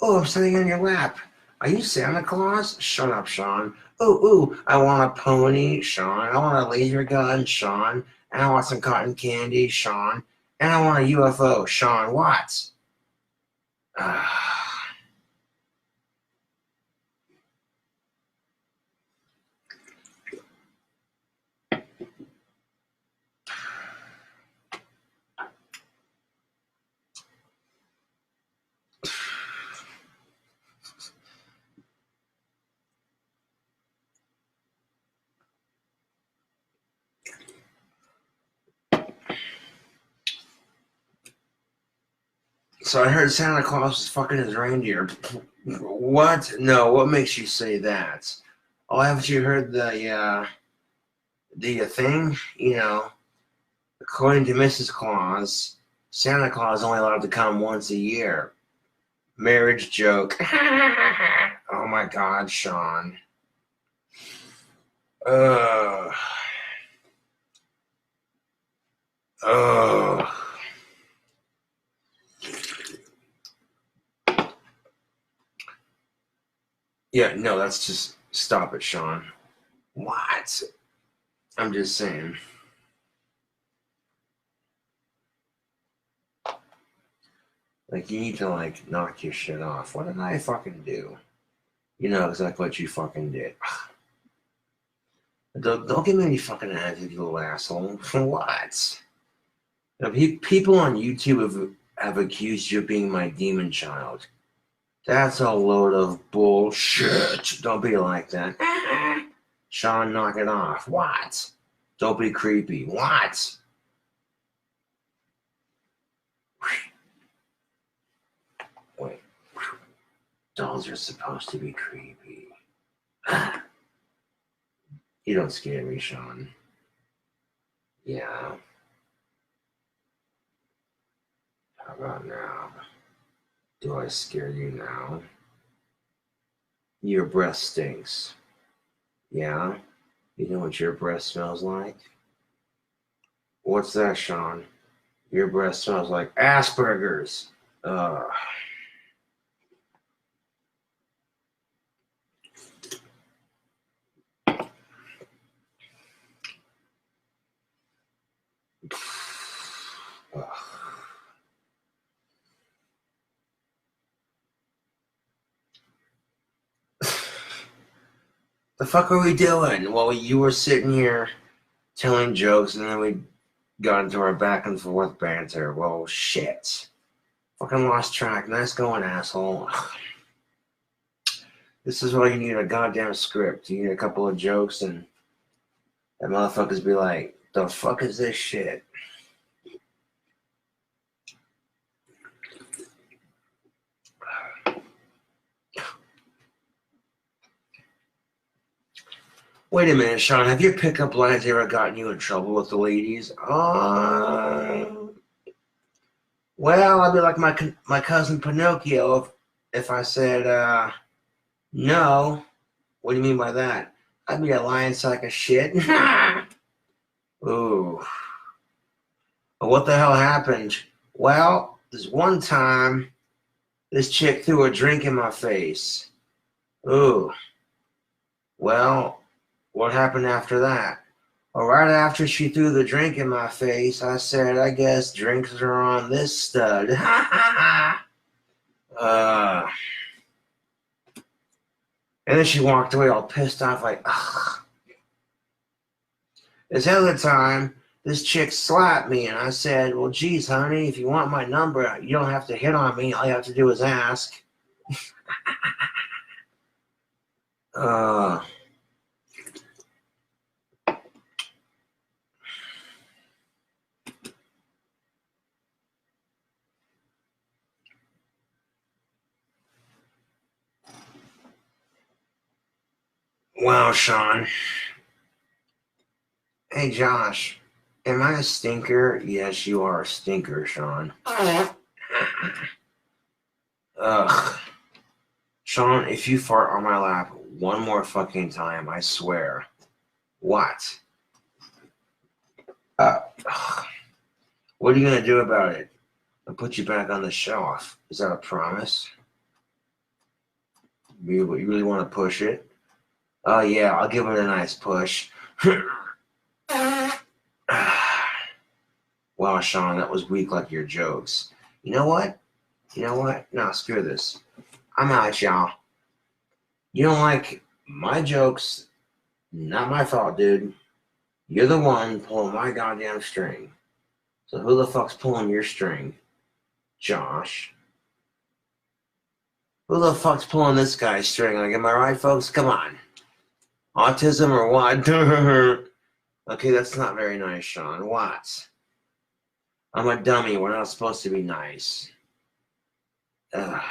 Oh, I'm sitting on your lap. Are you Santa Claus? Shut up, Sean. Ooh, I want a pony, Sean. I want a laser gun, Sean. And I want some cotton candy, Sean. And I want a UFO, Sean. What? So I heard Santa Claus was fucking his reindeer. What? No, what makes you say that? Oh, haven't you heard the thing? You know, according to Mrs. Claus, Santa Claus is only allowed to come once a year. Marriage joke. Oh my God, Sean. Oh. Yeah, no, that's just stop it, Sean. What? I'm just saying. Like, you need to, like, knock your shit off. What did I fucking do? You know exactly what you fucking did. Don't give me any fucking attitude, you little asshole. What? Now, people on YouTube have accused you of being my demon child. That's a load of bullshit. Don't be like that. Sean, knock it off. What? Don't be creepy. What? Wait. Dolls are supposed to be creepy. You don't scare me, Sean. Yeah. How about now? Do I scare you now? Your breath stinks. Yeah? You know what your breath smells like? What's that, Sean? Your breath smells like Asperger's. Ugh. The fuck are we doing? Well, you were sitting here telling jokes, and then we got into our back and forth banter. Well, shit. Fucking lost track. Nice going, asshole. This is why you need a goddamn script. You need a couple of jokes, and that motherfuckers be like, the fuck is this shit? Wait a minute, Sean. Have your pickup lines ever gotten you in trouble with the ladies? Well, I'd be like my cousin Pinocchio if I said no. What do you mean by that? I'd be a lying sack of shit. Ooh. What the hell happened? Well, this one time, this chick threw a drink in my face. Ooh. Well, what happened after that? Well, right after she threw the drink in my face, I said, I guess drinks are on this stud. And then she walked away all pissed off, like, ugh. This other time, this chick slapped me, and I said, well, geez, honey, if you want my number, you don't have to hit on me. All you have to do is ask. Wow, Sean. Hey, Josh. Am I a stinker? Yes, you are a stinker, Sean. Ugh. Sean, if you fart on my lap one more fucking time, I swear. What? What are you going to do about it? I'll put you back on the shelf. Is that a promise? You really want to push it? Oh yeah, I'll give it a nice push. Wow, Sean, that was weak like your jokes. You know what? No, screw this. I'm out, y'all. You don't like my jokes? Not my fault, dude. You're the one pulling my goddamn string. So who the fuck's pulling your string? Josh. Who the fuck's pulling this guy's string? Like, am I right, folks? Come on. Autism or what? Okay, that's not very nice, Sean. What? I'm a dummy. We're not supposed to be nice. Ugh.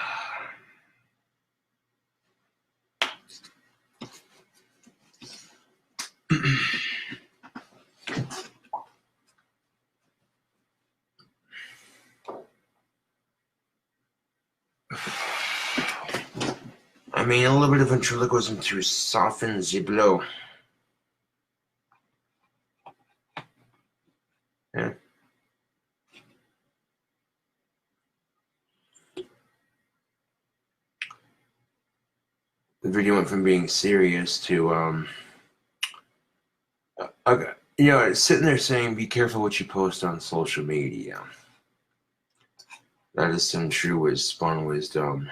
I mean, a little bit of ventriloquism to soften the blow. Yeah. The video went from being serious to, sitting there saying, be careful what you post on social media. That is some true spun wisdom.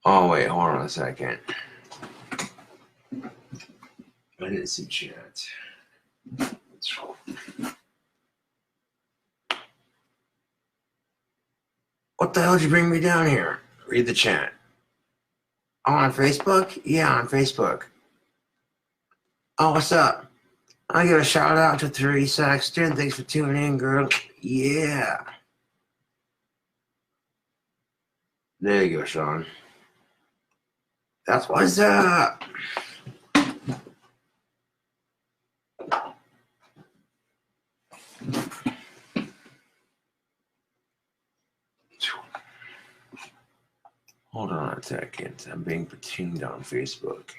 Oh, wait, hold on a second. I didn't see chat. What the hell did you bring me down here? Read the chat. Oh, on Facebook? Yeah, on Facebook. Oh, what's up? I give a shout out to 3 Saxton. Thanks for tuning in, girl. Yeah. There you go, Sean. That's what's up. Hold on a second. I'm being pinged on Facebook.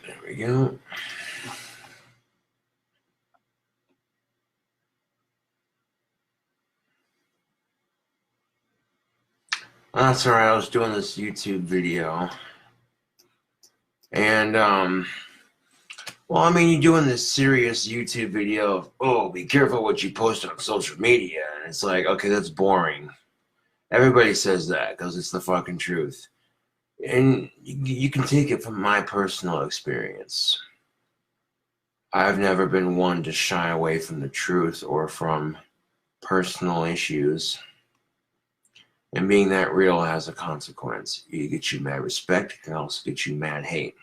There we go. That's all right. I was doing this YouTube video. And, well, I mean, you're doing this serious YouTube video of, oh, be careful what you post on social media. And it's like, okay, that's boring. Everybody says that because it's the fucking truth. And you can take it from my personal experience. I've never been one to shy away from the truth or from personal issues. And being that real has a consequence. It gets you mad respect, it can also get you mad hate.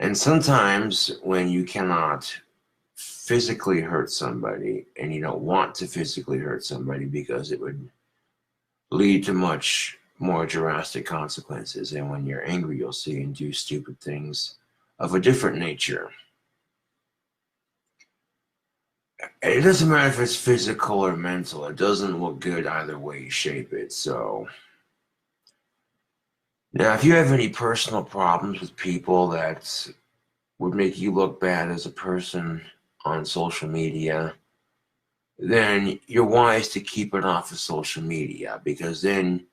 And sometimes when you cannot physically hurt somebody and you don't want to physically hurt somebody because it would lead to much more drastic consequences, and when you're angry you'll see and do stupid things of a different nature. It doesn't matter if it's physical or mental. It doesn't look good either way you shape it. So now, if you have any personal problems with people that would make you look bad as a person on social media, then you're wise to keep it off of social media, because then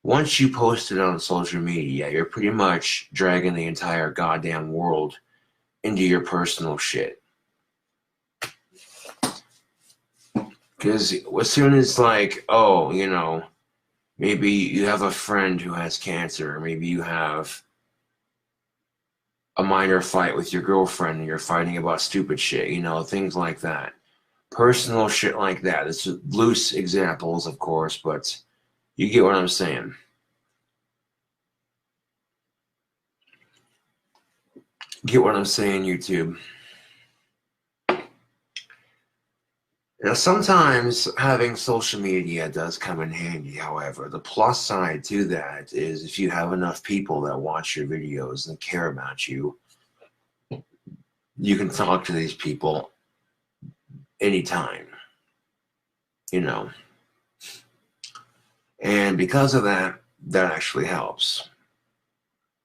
once you post it on social media, you're pretty much dragging the entire goddamn world into your personal shit. Because as soon as, like, oh, you know, maybe you have a friend who has cancer, or maybe you have a minor fight with your girlfriend and you're fighting about stupid shit, you know, things like that. Personal shit like that. This is loose examples, of course, but you get what I'm saying. Get what I'm saying, YouTube. Now, sometimes having social media does come in handy, however. The plus side to that is if you have enough people that watch your videos and care about you, you can talk to these people anytime, you know. And because of that, that actually helps.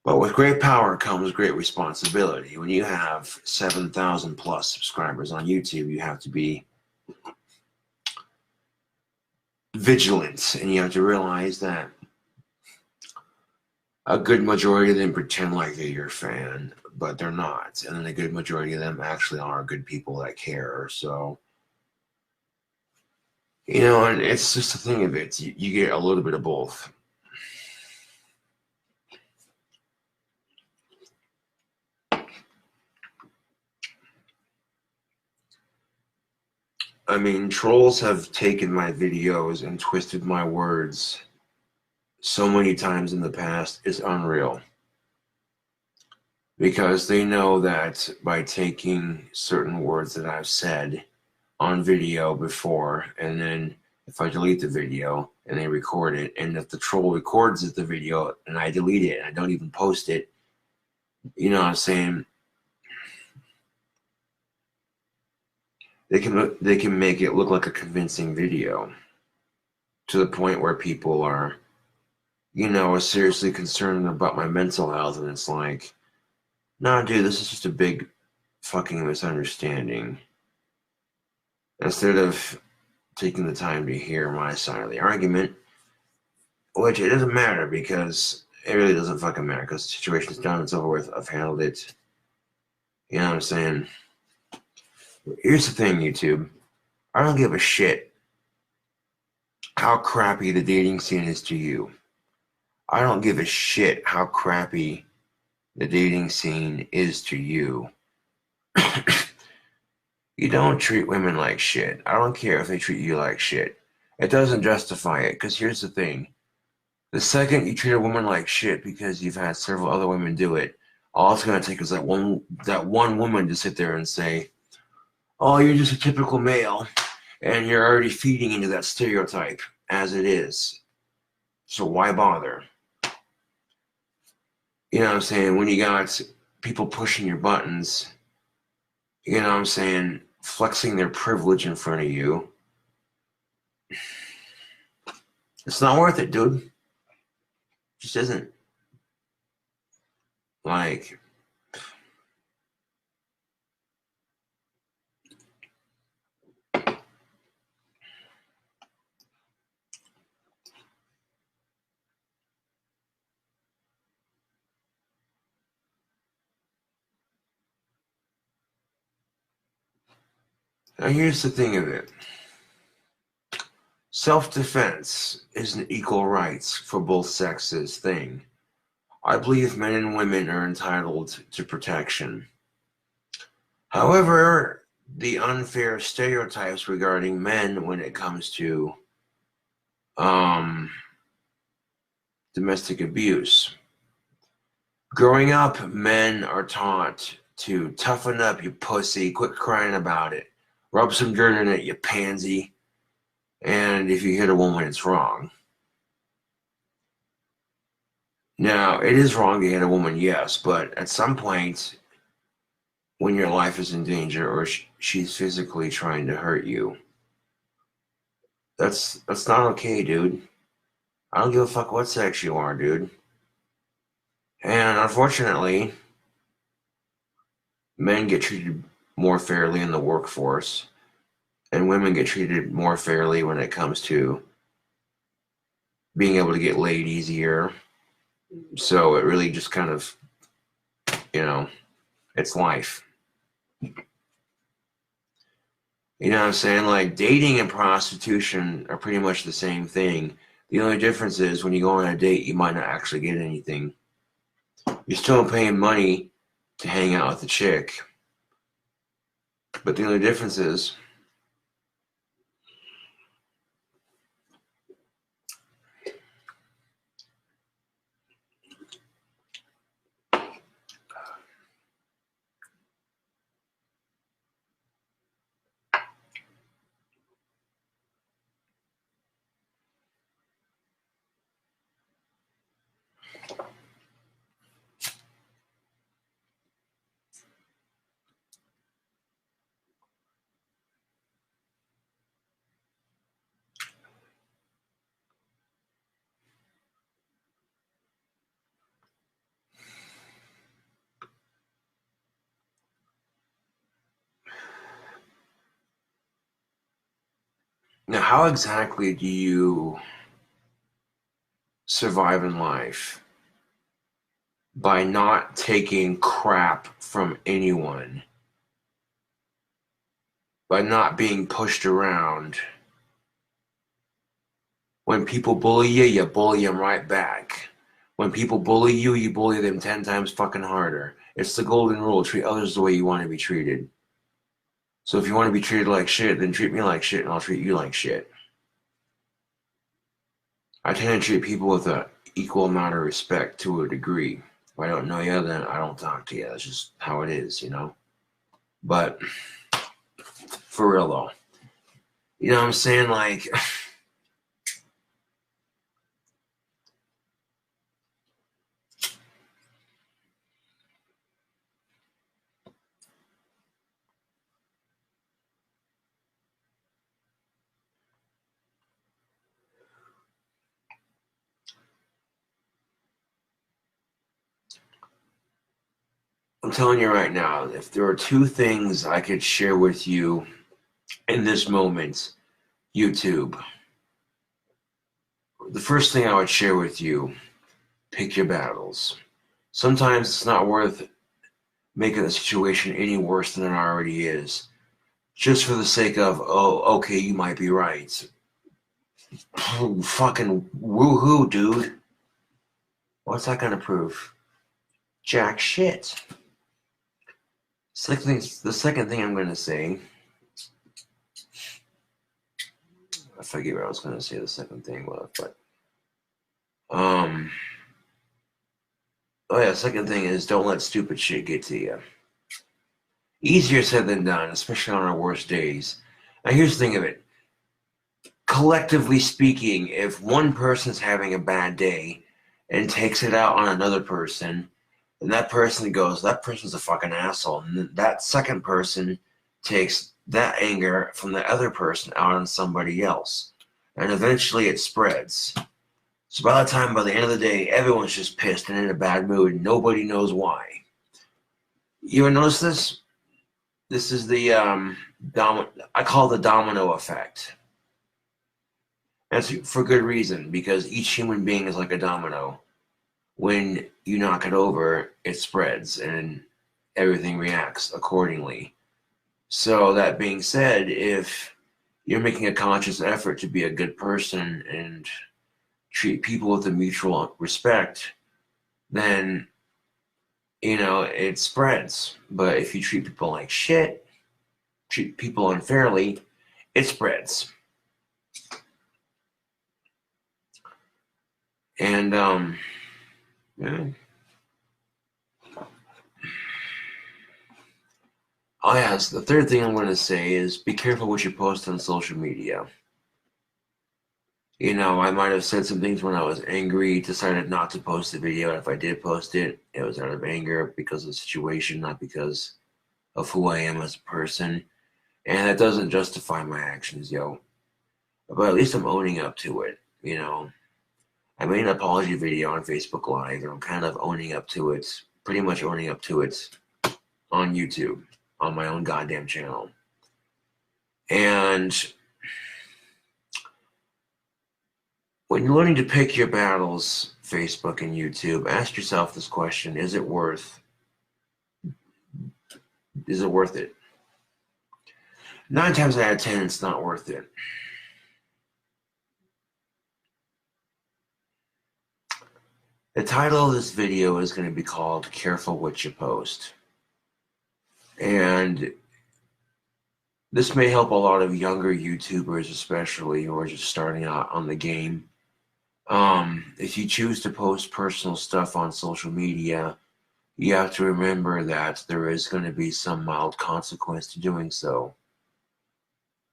But with great power comes great responsibility. When you have 7,000 plus subscribers on YouTube, you have to be vigilant, and you have to realize that a good majority of them pretend like they're your fan, but they're not. And then a good majority of them actually are good people that care. So, you know, and it's just a thing of it. You get a little bit of both. I mean, trolls have taken my videos and twisted my words so many times in the past. It's unreal. Because they know that by taking certain words that I've said on video before, and then if I delete the video and they record it, and if the troll records the video and I delete it and I don't even post it, you know what I'm saying? They can make it look like a convincing video to the point where people are, you know, seriously concerned about my mental health, and it's like, nah, dude, this is just a big fucking misunderstanding. Instead of taking the time to hear my side of the argument, which it doesn't matter, because it really doesn't fucking matter, because the situation's done, it's over with, I've handled it. You know what I'm saying? Here's the thing, YouTube. I don't give a shit how crappy the dating scene is to you. I don't give a shit how crappy the dating scene is to you. You don't treat women like shit. I don't care if they treat you like shit. It doesn't justify it, because here's the thing. The second you treat a woman like shit because you've had several other women do it, all it's going to take is that one woman to sit there and say, oh, you're just a typical male, and you're already feeding into that stereotype as it is. So why bother? You know what I'm saying? When you got people pushing your buttons, you know what I'm saying, flexing their privilege in front of you, it's not worth it, dude. It just isn't. Like, now here's the thing of it. Self-defense is an equal rights for both sexes thing. I believe men and women are entitled to protection. However, the unfair stereotypes regarding men when it comes to domestic abuse. Growing up, men are taught to toughen up, you pussy, quit crying about it, rub some dirt in it, you pansy, and if you hit a woman, it's wrong. Now, it is wrong to hit a woman, yes, but at some point, when your life is in danger or she's physically trying to hurt you, that's not okay, dude. I don't give a fuck what sex you are, dude. And unfortunately, men get treated more fairly in the workforce. And women get treated more fairly when it comes to being able to get laid easier. So it really just kind of, you know, it's life. You know what I'm saying? Like, dating and prostitution are pretty much the same thing. The only difference is when you go on a date, you might not actually get anything. You're still paying money to hang out with the chick. But the only difference is now, how exactly do you survive in life? By not taking crap from anyone, by not being pushed around. When people bully you, you bully them right back. When people bully you, you bully them 10 times fucking harder. It's the golden rule. Treat others the way you want to be treated. So if you want to be treated like shit, then treat me like shit and I'll treat you like shit. I tend to treat people with an equal amount of respect to a degree. If I don't know you, then I don't talk to you. That's just how it is, you know? But for real though, you know what I'm saying? Like, I'm telling you right now, if there are two things I could share with you in this moment, YouTube. The first thing I would share with you, pick your battles. Sometimes it's not worth making the situation any worse than it already is. Just for the sake of, oh, okay, you might be right. Fucking woohoo, dude. What's that gonna prove? Jack shit. The second thing I'm gonna say, I forget what I was gonna say the second thing was, but oh yeah, second thing is don't let stupid shit get to you. Easier said than done, especially on our worst days. Now here's the thing of it. Collectively speaking, if one person's having a bad day and takes it out on another person, then that person goes, that person's a fucking asshole. And that second person takes that anger from the other person out on somebody else. And eventually it spreads. So by the end of the day, everyone's just pissed and in a bad mood and nobody knows why. You ever notice this? This is the, I call it the domino effect. That's for good reason, because each human being is like a domino. When you knock it over, it spreads and everything reacts accordingly. So that being said, if you're making a conscious effort to be a good person and treat people with a mutual respect, then, you know, it spreads. But if you treat people like shit, treat people unfairly, it spreads. And, yeah. Oh yes, the third thing I'm going to say is be careful what you post on social media. You know, I might have said some things when I was angry, decided not to post the video. If I did post it, it was out of anger because of the situation, not because of who I am as a person. And that doesn't justify my actions, yo. But at least I'm owning up to it, you know. I made an apology video on Facebook Live, and I'm kind of owning up to it, pretty much owning up to it on YouTube, on my own goddamn channel. And when you're learning to pick your battles, Facebook and YouTube, ask yourself this question: is it worth it? 9 times out of 10, it's not worth it. The title of this video is going to be called Careful What You Post. And this may help a lot of younger YouTubers, especially, who are just starting out on the game. If you choose to post personal stuff on social media, you have to remember that there is going to be some mild consequence to doing so.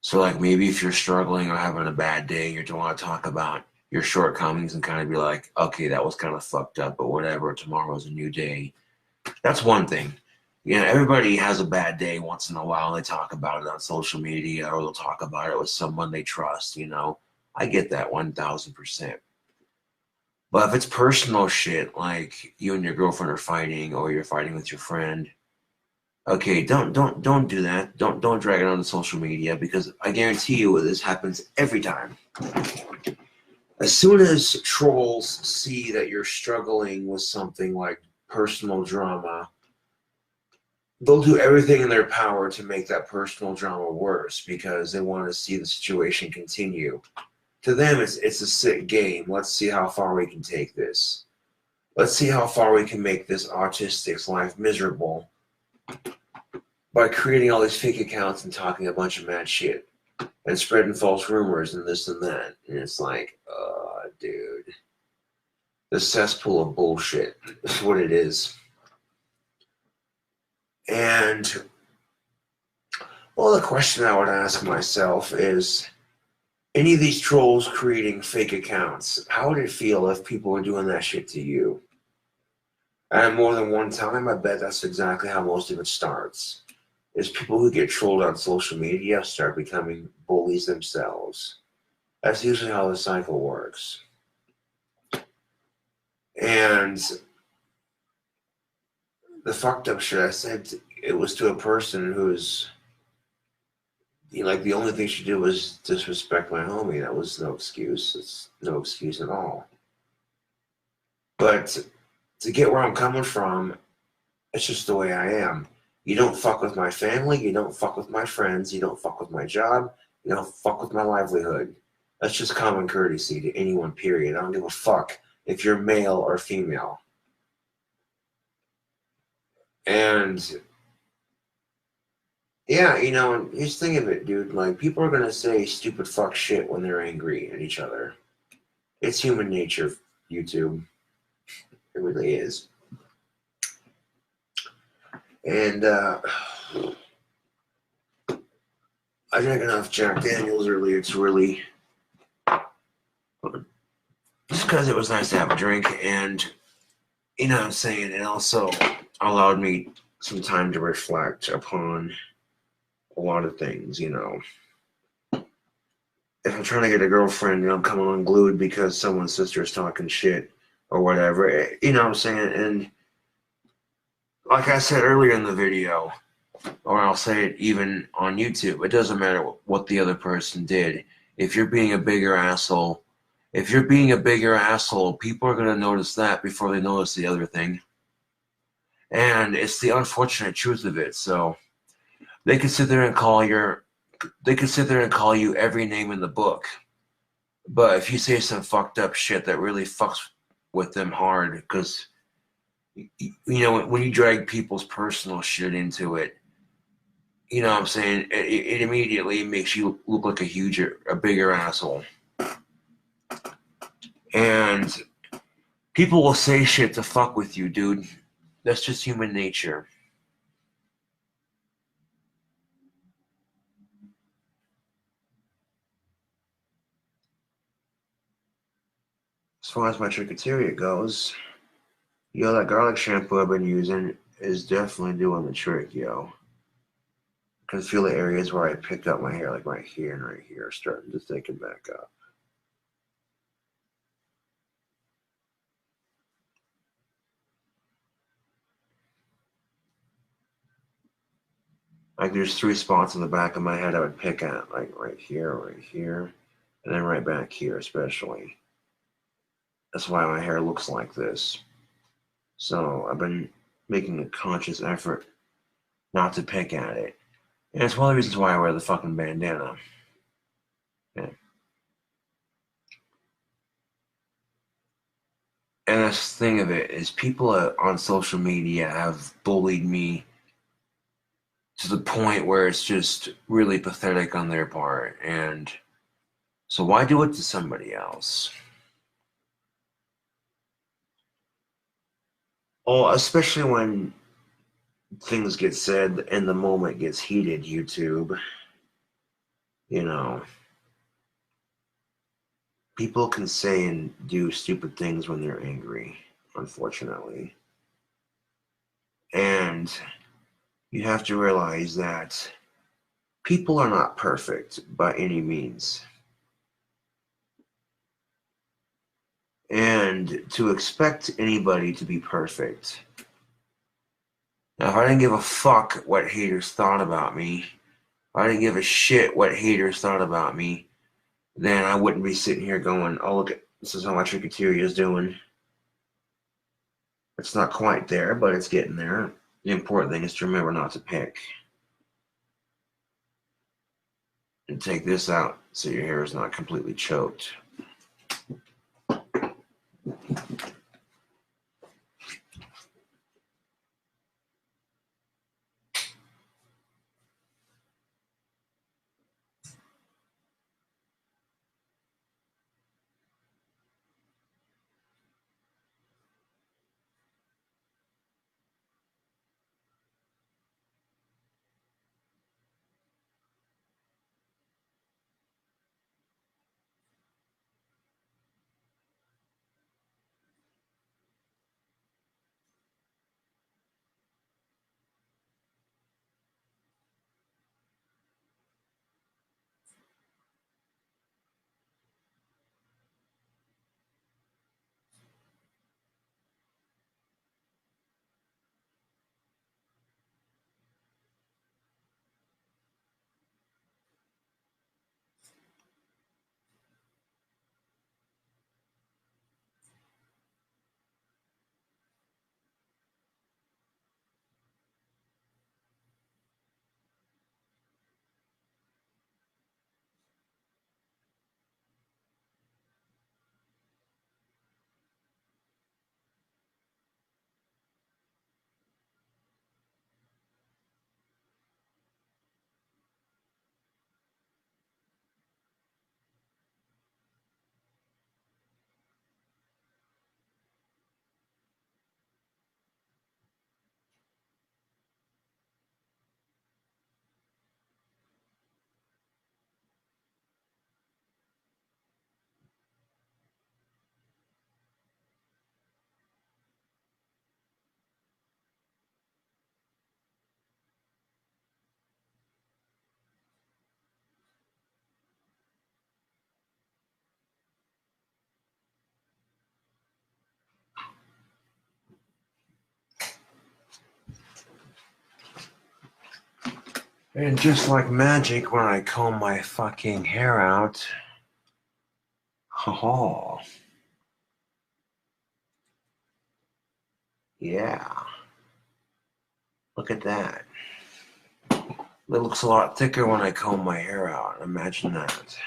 So, like, maybe if you're struggling or having a bad day, you don't want to talk about your shortcomings and kind of be like, okay, that was kind of fucked up, but whatever, tomorrow's a new day. That's one thing. You know, everybody has a bad day once in a while, and they talk about it on social media, or they'll talk about it with someone they trust, you know. I get that 1000%. But if it's personal shit, like you and your girlfriend are fighting, or you're fighting with your friend, okay, don't do that. Don't drag it onto social media, because I guarantee you this happens every time. As soon as trolls see that you're struggling with something like personal drama, they'll do everything in their power to make that personal drama worse, because they want to see the situation continue. To them, it's a sick game. Let's see how far we can take this. Let's see how far we can make this autistic's life miserable by creating all these fake accounts and talking a bunch of mad shit and spreading false rumors and this and that. And it's like, dude, the cesspool of bullshit is what it is. And, well, the question I would ask myself is, any of these trolls creating fake accounts, how would it feel if people were doing that shit to you? And more than one time, I bet that's exactly how most of it starts. Is people who get trolled on social media start becoming bullies themselves. That's usually how the cycle works. And the fucked up shit I said, it was to a person who's, you know, like, the only thing she did was disrespect my homie. That was no excuse. It's no excuse at all. But to get where I'm coming from, it's just the way I am. You don't fuck with my family, you don't fuck with my friends, you don't fuck with my job, you don't fuck with my livelihood. That's just common courtesy to anyone, period. I don't give a fuck if you're male or female. And yeah, you know, just think of it, dude. Like, people are gonna say stupid fuck shit when they're angry at each other. It's human nature, YouTube. It really is. And I drank enough Jack Daniels earlier to really, just because it was nice to have a drink, and, you know what I'm saying, it also allowed me some time to reflect upon a lot of things, you know. If I'm trying to get a girlfriend and I'm coming unglued because someone's sister is talking shit or whatever, you know what I'm saying? And like I said earlier in the video, or I'll say it even on YouTube, it doesn't matter what the other person did. If you're being a bigger asshole, people are going to notice that before they notice the other thing. And it's the unfortunate truth of it. So they could sit there and call you every name in the book. But if you say some fucked up shit that really fucks with them hard, because, you know, when you drag people's personal shit into it, you know what I'm saying, it immediately makes you look like a bigger asshole. And people will say shit to fuck with you, dude. That's just human nature. As far as my trichoteria goes, yo, that garlic shampoo I've been using is definitely doing the trick, yo. I can feel the areas where I picked up my hair, like right here and right here, starting to thicken back up. Like there's 3 spots on the back of my head I would pick at, like right here, and then right back here especially. That's why my hair looks like this. So I've been making a conscious effort not to pick at it. And it's one of the reasons why I wear the fucking bandana. Yeah. And that's the thing of it is people on social media have bullied me to the point where it's just really pathetic on their part. And so why do it to somebody else? Oh, especially when things get said and the moment gets heated, YouTube. You know, people can say and do stupid things when they're angry, unfortunately. And you have to realize that people are not perfect by any means. And to expect anybody to be perfect. Now, if I didn't give a fuck what haters thought about me, if I didn't give a shit what haters thought about me, then I wouldn't be sitting here going, oh, look, this is how my Tricketeria is doing. It's not quite there, but it's getting there. The important thing is to remember not to pick. And take this out so your hair is not completely choked. And just like magic, when I comb my fucking hair out, oh, yeah, look at that. It looks a lot thicker when I comb my hair out. Imagine that.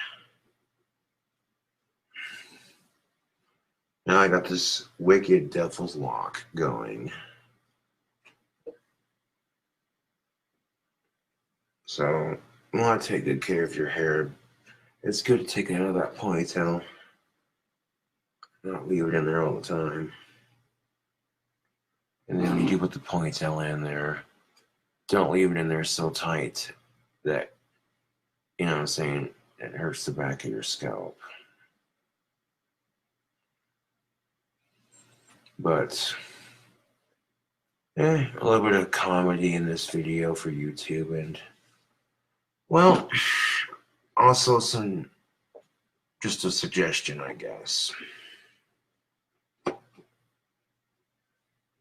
Now I got this wicked devil's lock going. So you want to take good care of your hair. It's good to take it out of that ponytail. Not leave it in there all the time. And then when you do put the ponytail in there, don't leave it in there so tight that, you know what I'm saying, it hurts the back of your scalp. But, a little bit of comedy in this video for YouTube. And, well, also just a suggestion, I guess.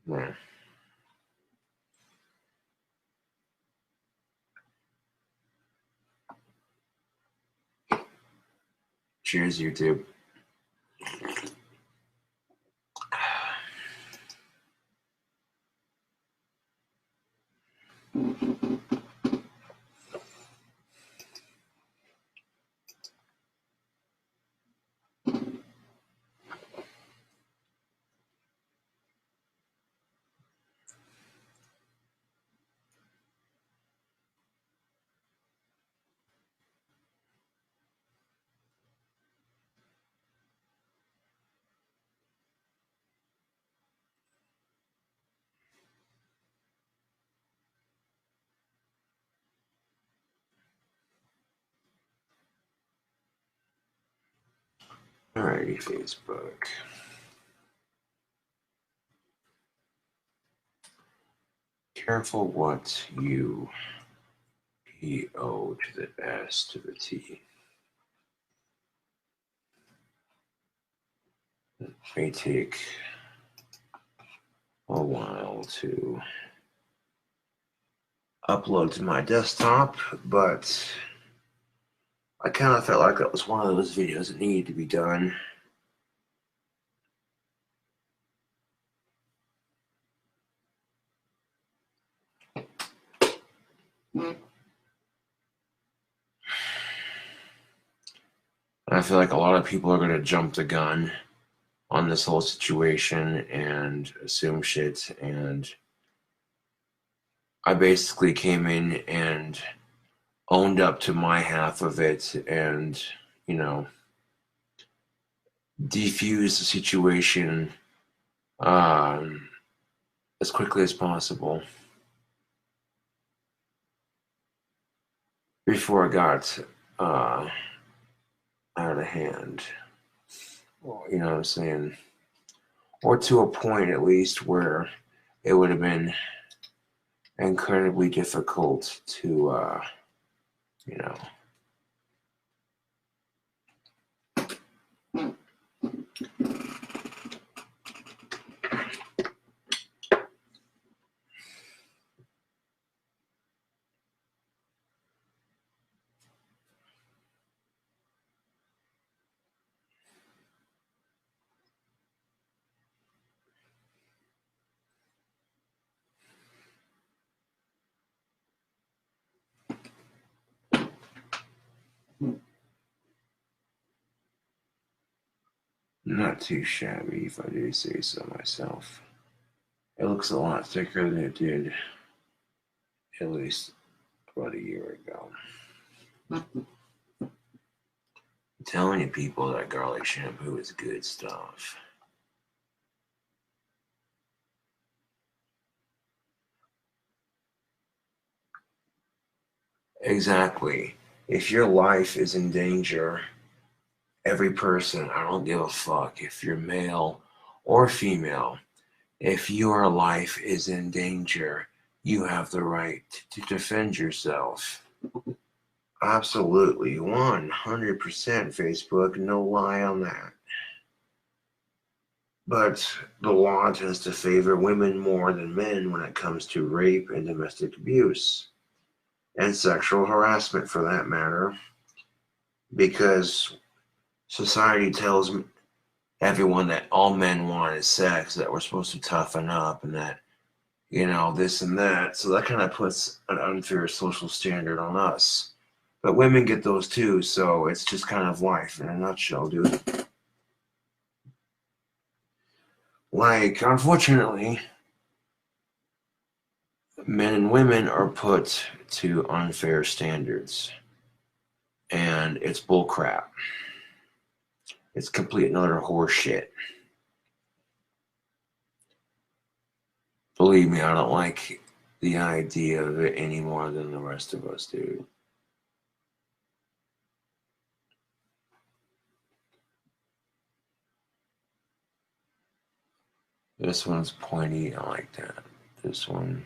Yeah. Cheers, YouTube. Alrighty, Facebook. Careful what you P-O to the S to the T. It may take a while to upload to my desktop, but I kind of felt like that was one of those videos that needed to be done. I feel like a lot of people are going to jump the gun on this whole situation and assume shit, and I basically came in and owned up to my half of it and, you know, defused the situation as quickly as possible before it got out of hand. You know what I'm saying? Or to a point at least where it would have been incredibly difficult to, you know. Not too shabby, if I do say so myself. It looks a lot thicker than it did at least about a year ago. I'm telling you, people, that garlic shampoo is good stuff. Exactly. If your life is in danger, every person, I don't give a fuck if you're male or female, if your life is in danger, you have the right to defend yourself. Absolutely, 100% Facebook, no lie on that. But the law tends to favor women more than men when it comes to rape and domestic abuse, and sexual harassment for that matter, because society tells everyone that all men want is sex, that we're supposed to toughen up, and that, you know, this and that. So that kind of puts an unfair social standard on us. But women get those too, so it's just kind of life in a nutshell, dude. Like, unfortunately, men and women are put to unfair standards, and it's bullcrap. It's complete and utter horse shit. Believe me, I don't like the idea of it any more than the rest of us, dude. This one's pointy, I like that. This one.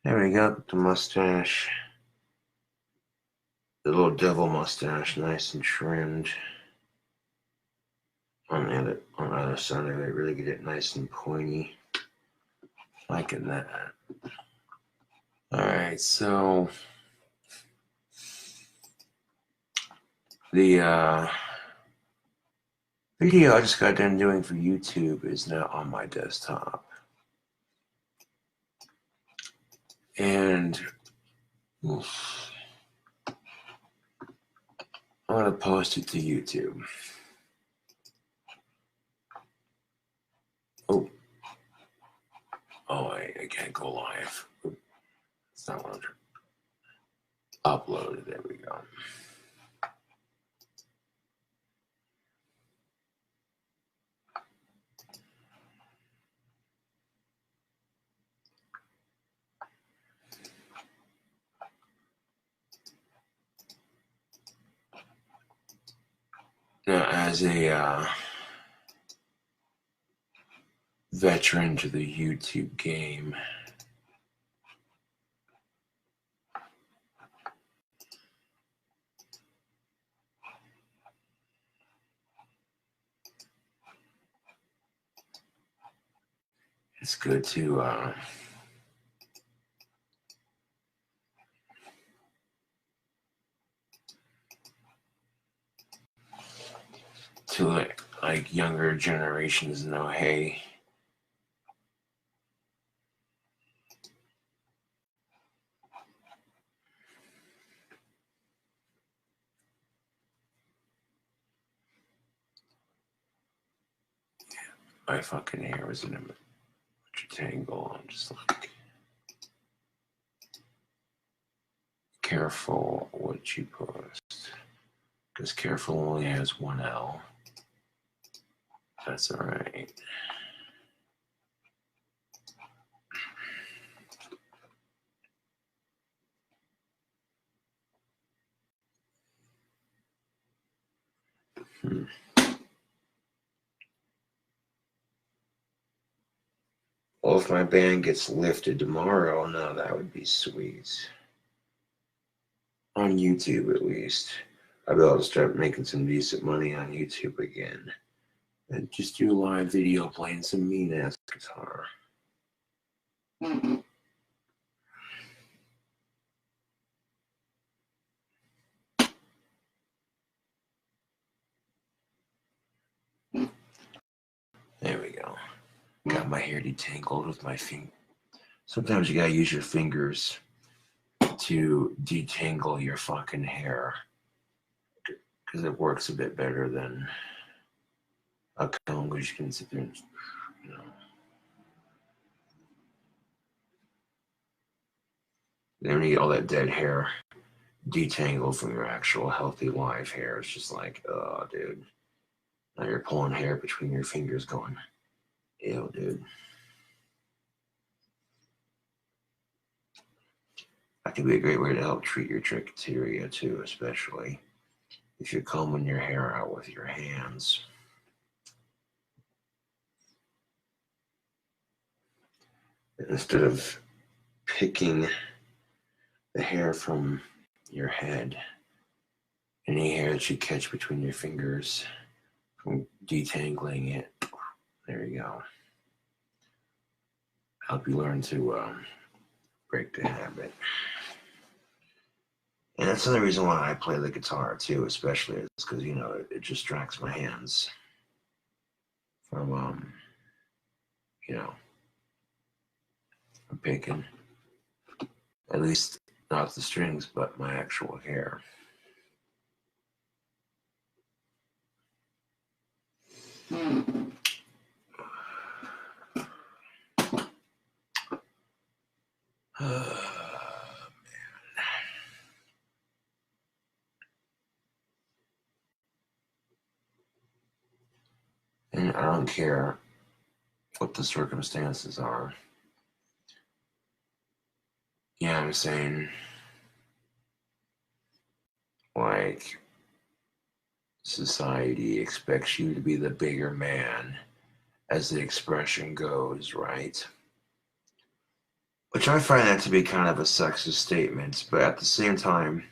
There we go, the mustache. The little devil mustache, nice and trimmed. On the other side of it, really get it nice and pointy. Liking that. Alright, so the video I just got done doing for YouTube is now on my desktop. And I'm going to post it to YouTube. Oh, I can't go live. It's not what I'm uploaded. There we go. Now, as a veteran to the YouTube game, it's good to like younger generations know, hey, my fucking hair was in a tangle. I'm just like, careful what you post, because careful only has one L. That's all right. Well, if my band gets lifted tomorrow, no, that would be sweet. On YouTube, at least. I'll be able to start making some decent money on YouTube again. And just do a live video playing some mean-ass guitar. There we go. Got my hair detangled with my finger. Sometimes you gotta use your fingers to detangle your fucking hair, because it works a bit better than a comb, which you can sit there and, you know. Then when you get all that dead hair detangled from your actual healthy live hair, it's just like, oh, dude. Now you're pulling hair between your fingers going, ew, dude. That could be a great way to help treat your trichotillea too, especially if you're combing your hair out with your hands. Instead of picking the hair from your head, any hair that you catch between your fingers, from detangling it, there you go. Help you learn to break the habit. And that's another reason why I play the guitar too, especially, is because, you know, it distracts my hands from, you know, from picking. At least not the strings, but my actual hair. And I don't care what the circumstances are. Yeah, I'm saying, like, society expects you to be the bigger man as the expression goes, right? Which I find that to be kind of a sexist statement, but at the same time,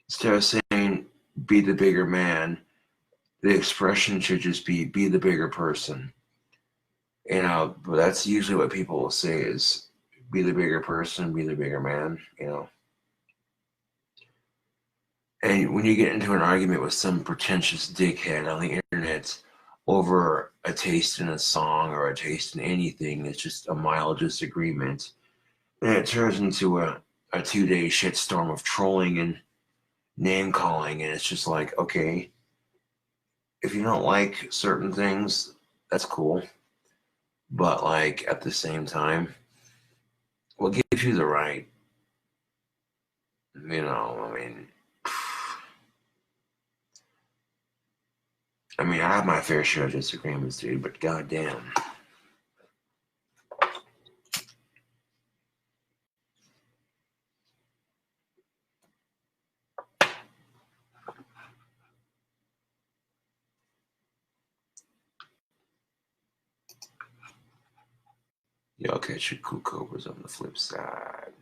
instead of saying be the bigger man, the expression should just be the bigger person. You know, but that's usually what people will say is be the bigger person, be the bigger man, you know. And when you get into an argument with some pretentious dickhead on the internet over a taste in a song or a taste in anything, it's just a mild disagreement. And it turns into a 2-day shitstorm of trolling and name calling. And it's just like, okay, if you don't like certain things, that's cool. But like at the same time, what gives you the right? You know, I mean, I have my fair share of disagreements, dude, but goddamn. Y'all catch your cool cobras on the flip side.